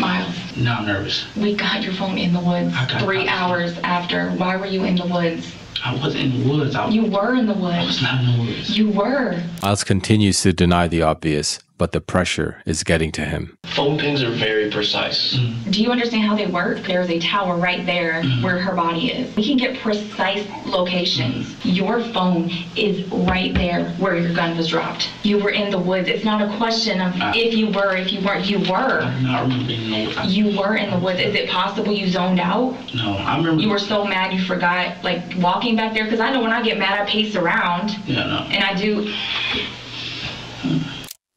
Miles. Now I'm nervous. We got your phone in the woods 3 hours after. Why were you in the woods? I wasn't in the woods. You were in the woods. I was not in the woods. You were. Miles continues to deny the obvious, but the pressure is getting to him. Phone pings are very precise. Do you understand how they work? There's a tower right there where her body is. We can get precise locations. Your phone is right there where your gun was dropped. You were in the woods. It's not a question of if you were, if you weren't. You were. I do not remember being in the woods. You were in the woods. Is it possible you zoned out? No, I remember. You were so mad you forgot, like, walking back there? Because I know when I get mad, I pace around. Yeah, no. And I do.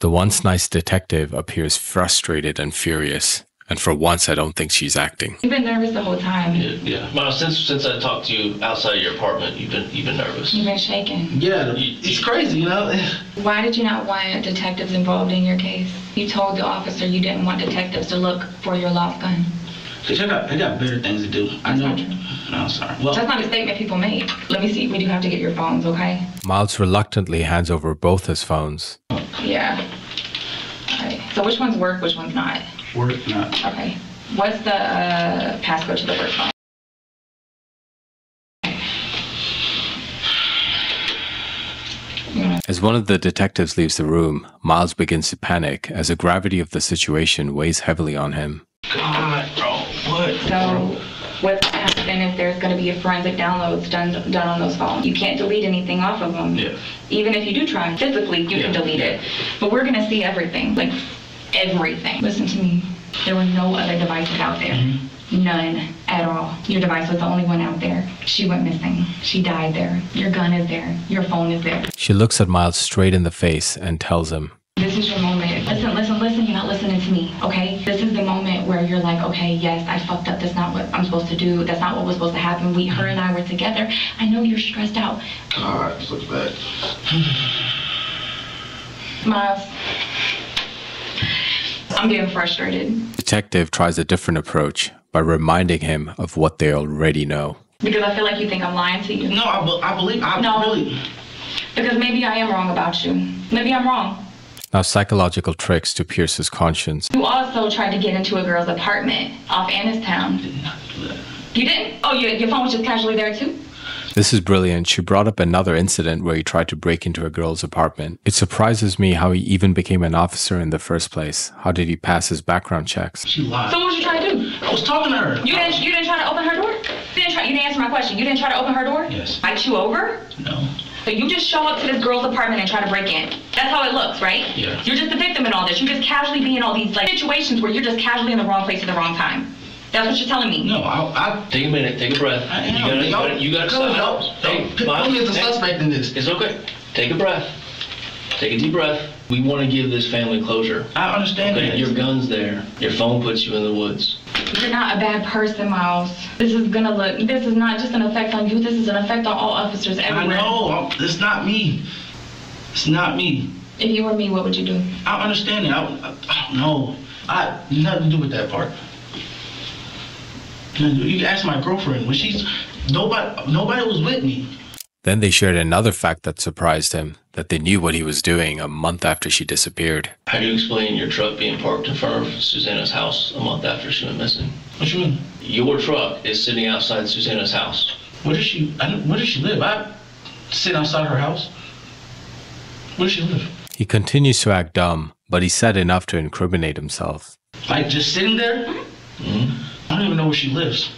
The once nice detective appears frustrated and furious, and for once I don't think she's acting. You've been nervous the whole time. Yeah. Miles, since I talked to you outside of your apartment, you've been nervous. You've been shaking. Yeah, it's crazy, you know? Why did you not want detectives involved in your case? You told the officer you didn't want detectives to look for your lost gun. Because they got better things to do. I know. No, sorry. Well, that's not a statement people make. Let me see. We do have to get your phones, okay? Miles reluctantly hands over both his phones. Yeah. All right. So which ones work, which ones not? Work, not. Okay. What's the passcode to the work phone? As one of the detectives leaves the room, Miles begins to panic as the gravity of the situation weighs heavily on him. God, bro, what? So, what's going to happen if there's going to be a forensic downloads done on those phones? You can't delete anything off of them. Yeah. Even if you do try, physically, you can delete it. But we're going to see everything, like everything. Listen to me. There were no other devices out there. None at all. Your device was the only one out there. She went missing. She died there. Your gun is there. Your phone is there. She looks at Miles straight in the face and tells him, "This is your moment. Listen. You're not listening to me, okay? This is the moment where you're like, okay, yes, I fucked up. That's not what I'm supposed to do. That's not what was supposed to happen. Her and I were together. I know you're stressed out." God, this looks bad. Miles, I'm getting frustrated. Detective tries a different approach by reminding him of what they already know. Because I feel like you think I'm lying to you. No, I believe. Really. Because maybe I am wrong about you. Maybe I'm wrong. Now psychological tricks to pierce his conscience. You also tried to get into a girl's apartment off Annistown. I did not do that. You didn't? Oh, your phone was just casually there too? This is brilliant. She brought up another incident where he tried to break into a girl's apartment. It surprises me how he even became an officer in the first place. How did he pass his background checks? She lied. So what was you trying to do? I was talking to her. You didn't try to open her door? You didn't answer my question. You didn't try to open her door? Yes. Fight you over? No. So you just show up to this girl's apartment and try to break in. That's how it looks, right? Yeah. You're just the victim in all this. You just casually be in all these situations where you're just casually in the wrong place at the wrong time. That's what you're telling me. No, I take a minute, take a breath. You gotta stop. Put me as a suspect in this. It's okay. Take a breath. Take a deep breath. We want to give this family closure. I understand that. Your gun's there. Your phone puts you in the woods. You're not a bad person, Miles. This is not just an effect on you. This is an effect on all officers everywhere. I know. It's not me. It's not me. If you were me, what would you do? I understand it. I don't know. Nothing to do with that part. You can ask my girlfriend. When nobody was with me. Then they shared another fact that surprised him, that they knew what he was doing a month after she disappeared. How do you explain your truck being parked in front of Susanna's house a month after she went missing? What you mean? Your truck is sitting outside Susanna's house. Where does she live? I sit outside her house. Where does she live? He continues to act dumb, but he said enough to incriminate himself. Like just sitting there? Mm-hmm. I don't even know where she lives.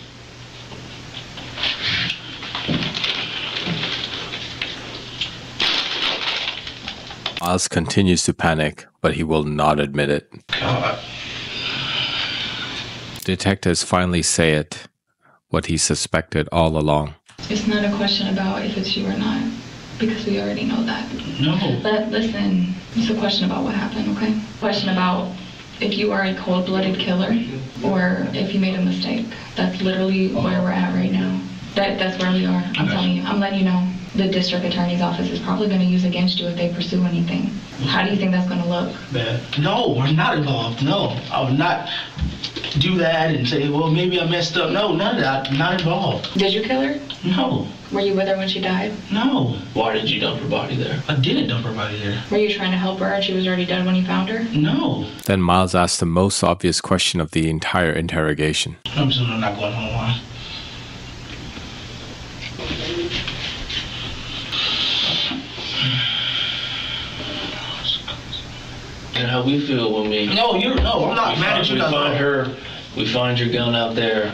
Miles continues to panic, but he will not admit it. God. Detectives finally say it, what he suspected all along. It's not a question about if it's you or not, because we already know that. No. But listen, it's a question about what happened, okay? Question about if you are a cold-blooded killer or if you made a mistake. That's literally where we're at right now. That's where we are. I'm telling you. I'm letting you know. The district attorney's office is probably going to use against you if they pursue anything. How do you think that's going to look? Bad. No, we're not involved. No, I would not do that and say, well, maybe I messed up. No, none of that. Not involved. Did you kill her? No. Were you with her when she died? No. Why did you dump her body there? I didn't dump her body there. Were you trying to help her and she was already dead when you found her? No. Then Miles asked the most obvious question of the entire interrogation. I'm just not going home. Huh? And how we feel when we... No, I'm not mad at you. We find her, we find your gun out there,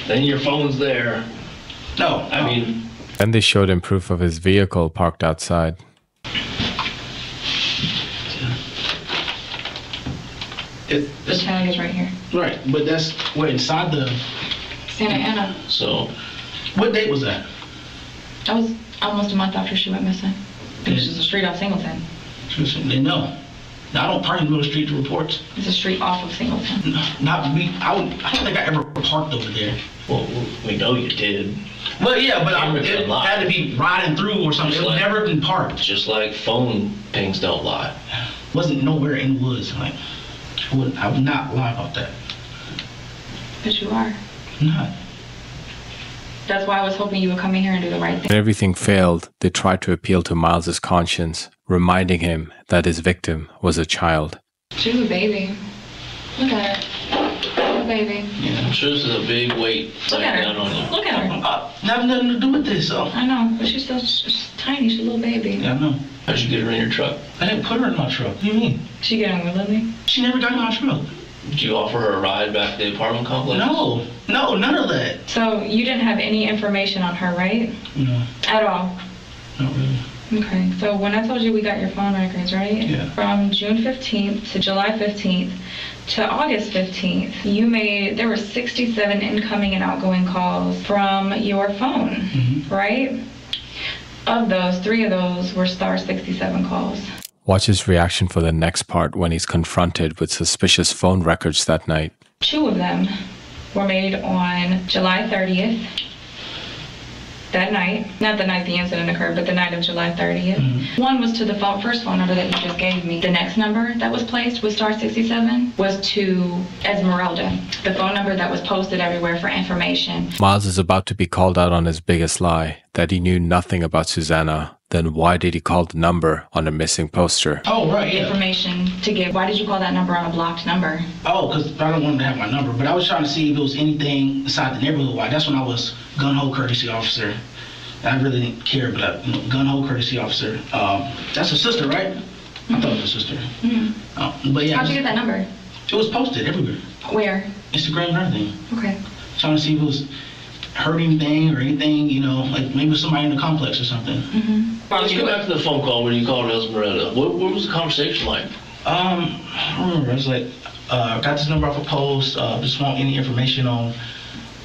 then your phone's there. No. I mean... Then they showed him proof of his vehicle parked outside. The tag is right here. Right, but that's where inside the... Santa Ana. So... What date was that? That was almost a month after she went missing. It was just a street off Singleton. No. I don't park in the middle of the street to reports. It's a street off of Singleton. Not me. I don't think I ever parked over there. Well, we know you did. Well, yeah, but it had to be riding through or something. It was never been parked. Just like phone pings don't lie. Wasn't nowhere in the woods. Like, I would not lie about that. But you are. I'm not. That's why I was hoping you would come in here and do the right thing. When everything failed, they tried to appeal to Miles's conscience, reminding him that his victim was a child. She was a baby. Look at her. A baby. Yeah, I'm sure this is a big weight down on you. Look at her. Have nothing to do with this, so. I know, but she's tiny. She's a little baby. Yeah, I know. How'd you get her in your truck? I didn't put her in my truck. What do you mean? She get in with Lily? She never got in my truck. Did you offer her a ride back to the apartment complex? No, none of that. So you didn't have any information on her, right? No. At all? Not really. Okay, so when I told you we got your phone records, right? Yeah. From June 15th to July 15th to August 15th, there were 67 incoming and outgoing calls from your phone, right? Of those, 3 of those were star 67 calls. Watch his reaction for the next part when he's confronted with suspicious phone records that night. 2 of them were made on July 30th, that night. Not the night the incident occurred, but the night of July 30th. One was to the first phone number that you just gave me. The next number that was placed with star 67 was to Esmeralda, the phone number that was posted everywhere for information. Miles is about to be called out on his biggest lie, that he knew nothing about Suzanna. Then why did he call the number on a missing poster? Oh, right, yeah. Information to give. Why did you call that number on a blocked number? Oh, because I don't want them to have my number. But I was trying to see if it was anything inside the neighborhood. Why? That's when I was gun-ho courtesy officer. I really didn't care, but gun-ho courtesy officer. That's a sister, right? I thought it was a sister. But yeah. How'd you get that number? It was posted everywhere. Where? Instagram and everything. Okay. Trying to see if it was hurt anything or anything, like maybe somebody in the complex or something. Let's go back to the phone call when you called Esmeralda. What was the conversation like? I don't remember. I was like, got this number off a post, just want any information on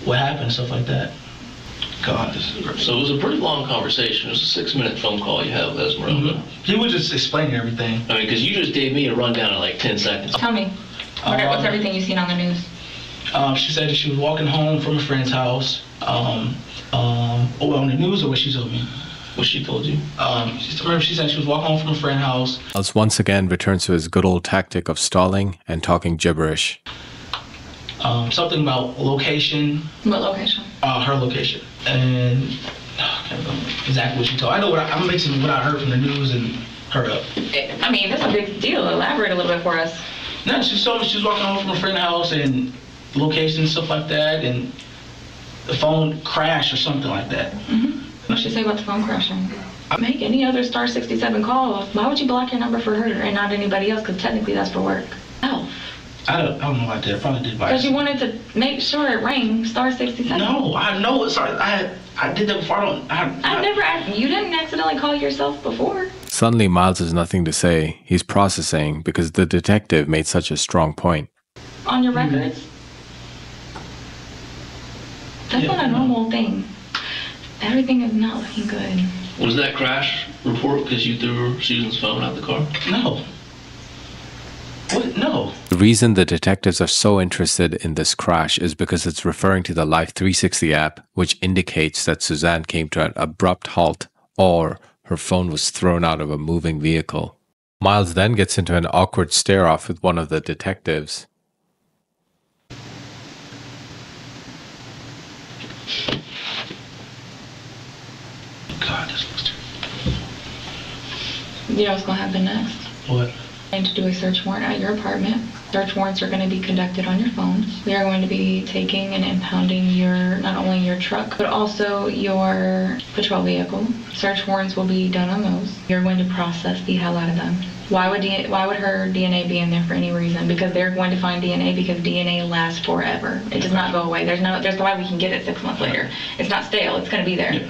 what happened, stuff like that. God, this is great. So it was a pretty long conversation. It was a 6-minute phone call you had with Esmeralda. He was just explaining everything. I mean, because you just gave me a rundown in like 10 seconds. Tell me, what's everything you've seen on the news? She said that she was walking home from a friend's house. On the news, or what she told me? What she told you? She said she was walking home from a friend's house. Miles once again returns to his good old tactic of stalling and talking gibberish. Something about location. What location? Her location. And I can't remember exactly what she told. I know I'm mixing what I heard from the news and her up. I mean, that's a big deal. Elaborate a little bit for us. No, she told me she was walking home from a friend's house and location and stuff like that, and the phone crashed or something like that. What'd she say about the phone crashing? Make any other star 67 call. Why would you block your number for her and not anybody else? Because technically that's for work. Oh. I don't know what I did. I probably did by because you wanted to make sure it rang star 67. No, I know it. Sorry, I did that before. You didn't accidentally call yourself before. Suddenly, Miles has nothing to say. He's processing because the detective made such a strong point. On your records? That's not a normal thing. Everything is not looking good. Was that crash report because you threw Susan's phone out the car? No. What? No. The reason the detectives are so interested in this crash is because it's referring to the Life 360 app, which indicates that Suzanne came to an abrupt halt or her phone was thrown out of a moving vehicle. Miles then gets into an awkward stare-off with one of the detectives. God, this looks terrible. You know what's going to happen next? What? I'm going to do a search warrant at your apartment. Search warrants are going to be conducted on your phones. We are going to be taking and impounding not only your truck, but also your patrol vehicle. Search warrants will be done on those. You're going to process the hell out of them. Why would her DNA be in there for any reason? Because they're going to find DNA because DNA lasts forever. It does not go away. There's no way we can get it 6 months later. It's not stale. It's going to be there. Yeah.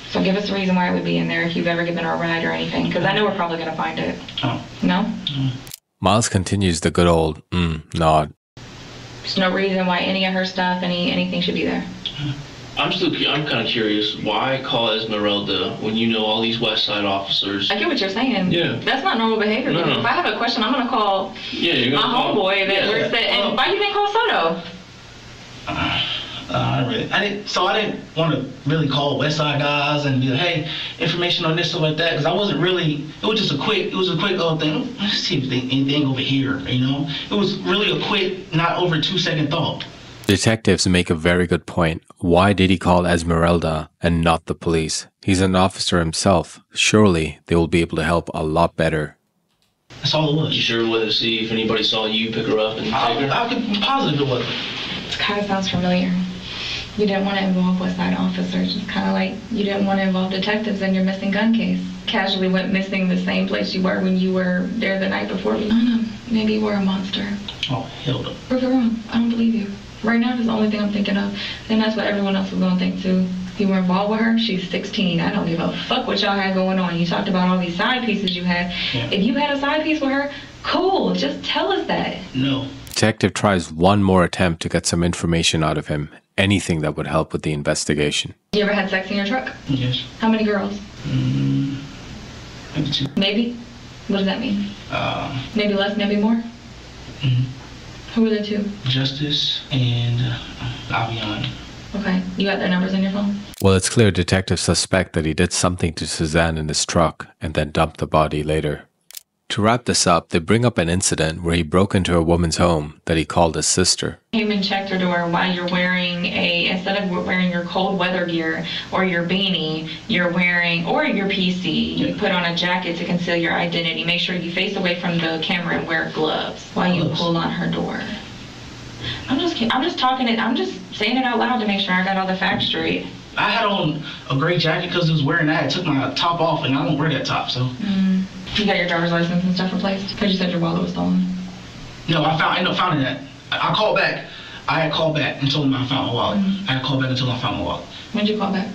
So give us a reason why it would be in there if you've ever given her a ride or anything, because I know we're probably going to find it. Oh. No? Miles continues the good old nod. There's no reason why any of her stuff, anything should be there. I'm kind of curious, why call Esmeralda when you know all these West Side officers? I get what you're saying. Yeah. That's not normal behavior. No. If I have a question, I'm going to call my homeboy that works at, and why you didn't call Soto? I didn't want to really call West Side guys and be like, hey, information on this, stuff like that, because I wasn't really, it was a quick little thing. Let's see if there's anything over here, you know? It was really a quick, not over 2 second thought. Detectives make a very good point. Why did he call Esmeralda and not the police? He's an officer himself. Surely they will be able to help a lot better. That's all it was. You sure wanted to see if anybody saw you pick her up and take her? I could be positive it wasn't. It kind of sounds familiar. You didn't want to involve West Side officers. It's kind of like you didn't want to involve detectives in your missing gun case. Casually went missing the same place you were when you were there the night before. I don't know. Maybe you were a monster. Oh, hell no. Prove it wrong. I don't believe you. Right now, that's the only thing I'm thinking of. And that's what everyone else is going to think, too. If you were involved with her, she's 16. I don't give a fuck what y'all had going on. You talked about all these side pieces you had. Yeah. If you had a side piece with her, cool. Just tell us that. No. Detective tries one more attempt to get some information out of him. Anything that would help with the investigation. You ever had sex in your truck? Yes. How many girls? Maybe 2. Maybe? What does that mean? Maybe less, maybe more? Who were the 2? Justice and Avion. Okay. You got their numbers in your phone? Well, it's clear detectives suspect that he did something to Suzanne in his truck and then dumped the body later. To wrap this up, they bring up an incident where he broke into a woman's home that he called his sister. Came and checked her door while you're wearing instead of wearing your cold weather gear or your beanie, you're wearing, or your PC, you put on a jacket to conceal your identity. Make sure you face away from the camera and wear gloves while you pull on her door. I'm just saying it out loud to make sure I got all the facts straight. I had on a gray jacket because it was wearing that. I took my top off and I don't wear that top, so. You got your driver's license and stuff replaced? Because you said your wallet was stolen. No, I ended up finding that. I called back. I had called back and told them I found my wallet. I had called back and told them I found my wallet. When did you call back?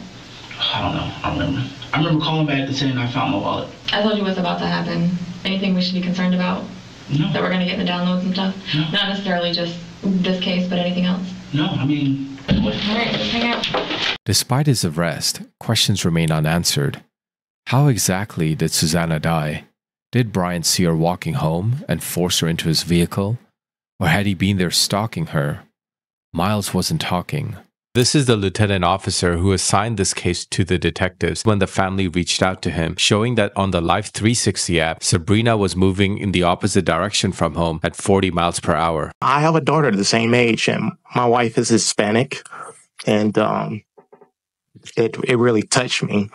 I don't know. I don't remember. I remember calling back and saying I found my wallet. I told you what's about to happen. Anything we should be concerned about? No. That we're going to get in the downloads and stuff? No. Not necessarily just this case, but anything else? No, I mean... All right, let's hang out. Despite his arrest, questions remain unanswered. How exactly did Suzanna die? Did Brian see her walking home and force her into his vehicle? Or had he been there stalking her? Miles wasn't talking. This is the lieutenant officer who assigned this case to the detectives when the family reached out to him, showing that on the Life 360 app, Sabrina was moving in the opposite direction from home at 40 miles per hour. I have a daughter the same age, and my wife is Hispanic, and it really touched me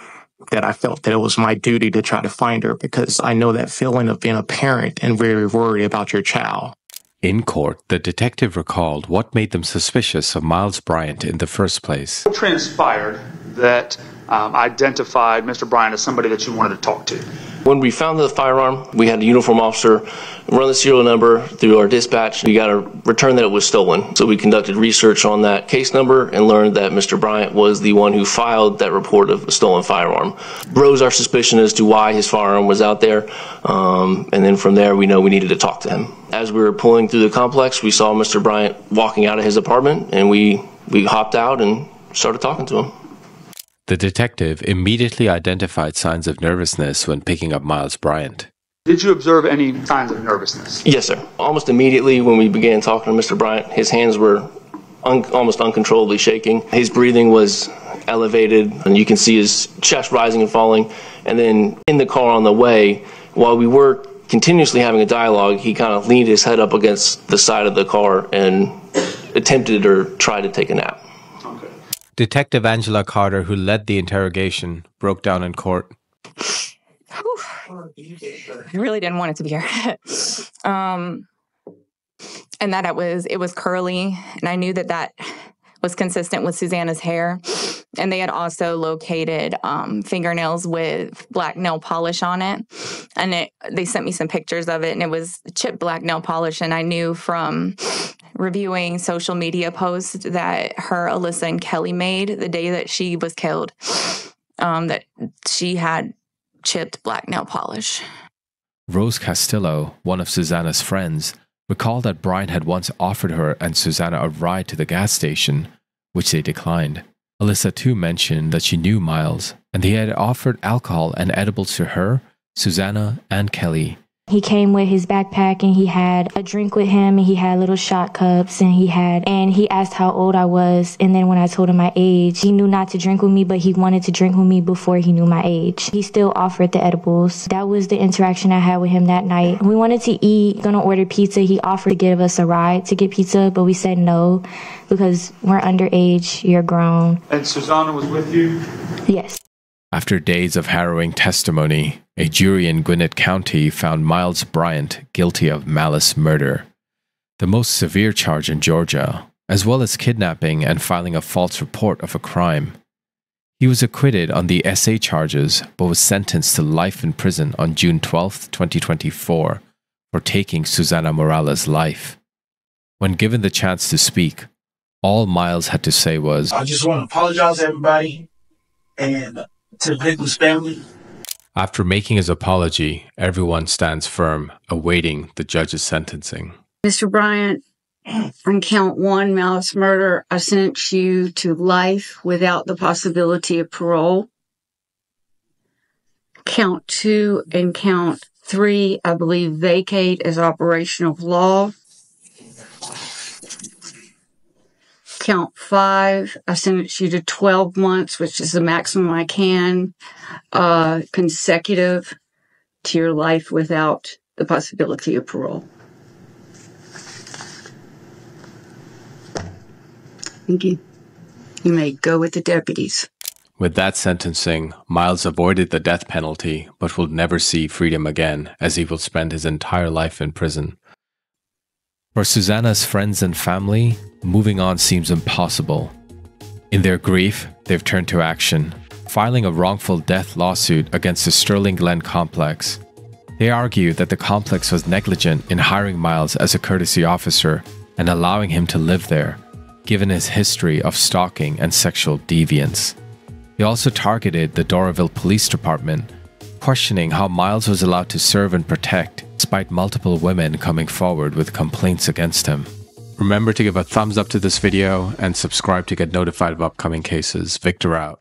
that I felt that it was my duty to try to find her, because I know that feeling of being a parent and very worried about your child. In court, the detective recalled what made them suspicious of Miles Bryant in the first place. It transpired that identified Mr. Bryant as somebody that you wanted to talk to? When we found the firearm, we had a uniform officer run the serial number through our dispatch. We got a return that it was stolen. So we conducted research on that case number and learned that Mr. Bryant was the one who filed that report of a stolen firearm. Rose our suspicion as to why his firearm was out there. And then from there, we know we needed to talk to him. As we were pulling through the complex, we saw Mr. Bryant walking out of his apartment, and we hopped out and started talking to him. The detective immediately identified signs of nervousness when picking up Miles Bryant. Did you observe any signs of nervousness? Yes, sir. Almost immediately when we began talking to Mr. Bryant, his hands were almost uncontrollably shaking. His breathing was elevated, and you can see his chest rising and falling. And then in the car on the way, while we were continuously having a dialogue, he kind of leaned his head up against the side of the car and attempted or tried to take a nap. Detective Angela Carter, who led the interrogation, broke down in court. I really didn't want it to be here. And that it was curly, and I knew that was consistent with Susanna's hair. And they had also located fingernails with black nail polish on it. And they sent me some pictures of it, and it was chipped black nail polish. And I knew from reviewing social media posts that Alyssa and Kelly made the day that she was killed, that she had chipped black nail polish. Rose Castillo, one of Susanna's friends, recalled that Bryant had once offered her and Susanna a ride to the gas station, which they declined. Alyssa too mentioned that she knew Miles, and he had offered alcohol and edibles to her, Susanna, and Kelly. He came with his backpack, and he had a drink with him, and he had little shot cups, and he asked how old I was. And then when I told him my age, he knew not to drink with me, but he wanted to drink with me before he knew my age. He still offered the edibles. That was the interaction I had with him that night. We wanted to eat, gonna order pizza. He offered to give us a ride to get pizza, but we said no because we're underage, you're grown. And Susanna was with you? Yes. After days of harrowing testimony, a jury in Gwinnett County found Miles Bryant guilty of malice murder, the most severe charge in Georgia, as well as kidnapping and filing a false report of a crime. He was acquitted on the SA charges, but was sentenced to life in prison on June 12, 2024, for taking Suzanna Morales' life. When given the chance to speak, all Miles had to say was, "I just want to apologize to everybody and to the victim's family." After making his apology, everyone stands firm, awaiting the judge's sentencing. Mr. Bryant, on count 1, malice murder, I sentence you to life without the possibility of parole. Count 2 and count 3, I believe, vacate as operation of law. Count 5, I sentence you to 12 months, which is the maximum I can, consecutive to your life without the possibility of parole. Thank you. You may go with the deputies. With that sentencing, Miles avoided the death penalty, but will never see freedom again, as he will spend his entire life in prison. For Susanna's friends and family, moving on seems impossible. In their grief, they've turned to action, filing a wrongful death lawsuit against the Sterling Glen complex. They argue that the complex was negligent in hiring Miles as a courtesy officer and allowing him to live there, given his history of stalking and sexual deviance. They also targeted the Doraville Police Department, questioning how Miles was allowed to serve and protect despite multiple women coming forward with complaints against him. Remember to give a thumbs up to this video and subscribe to get notified of upcoming cases. Victor out.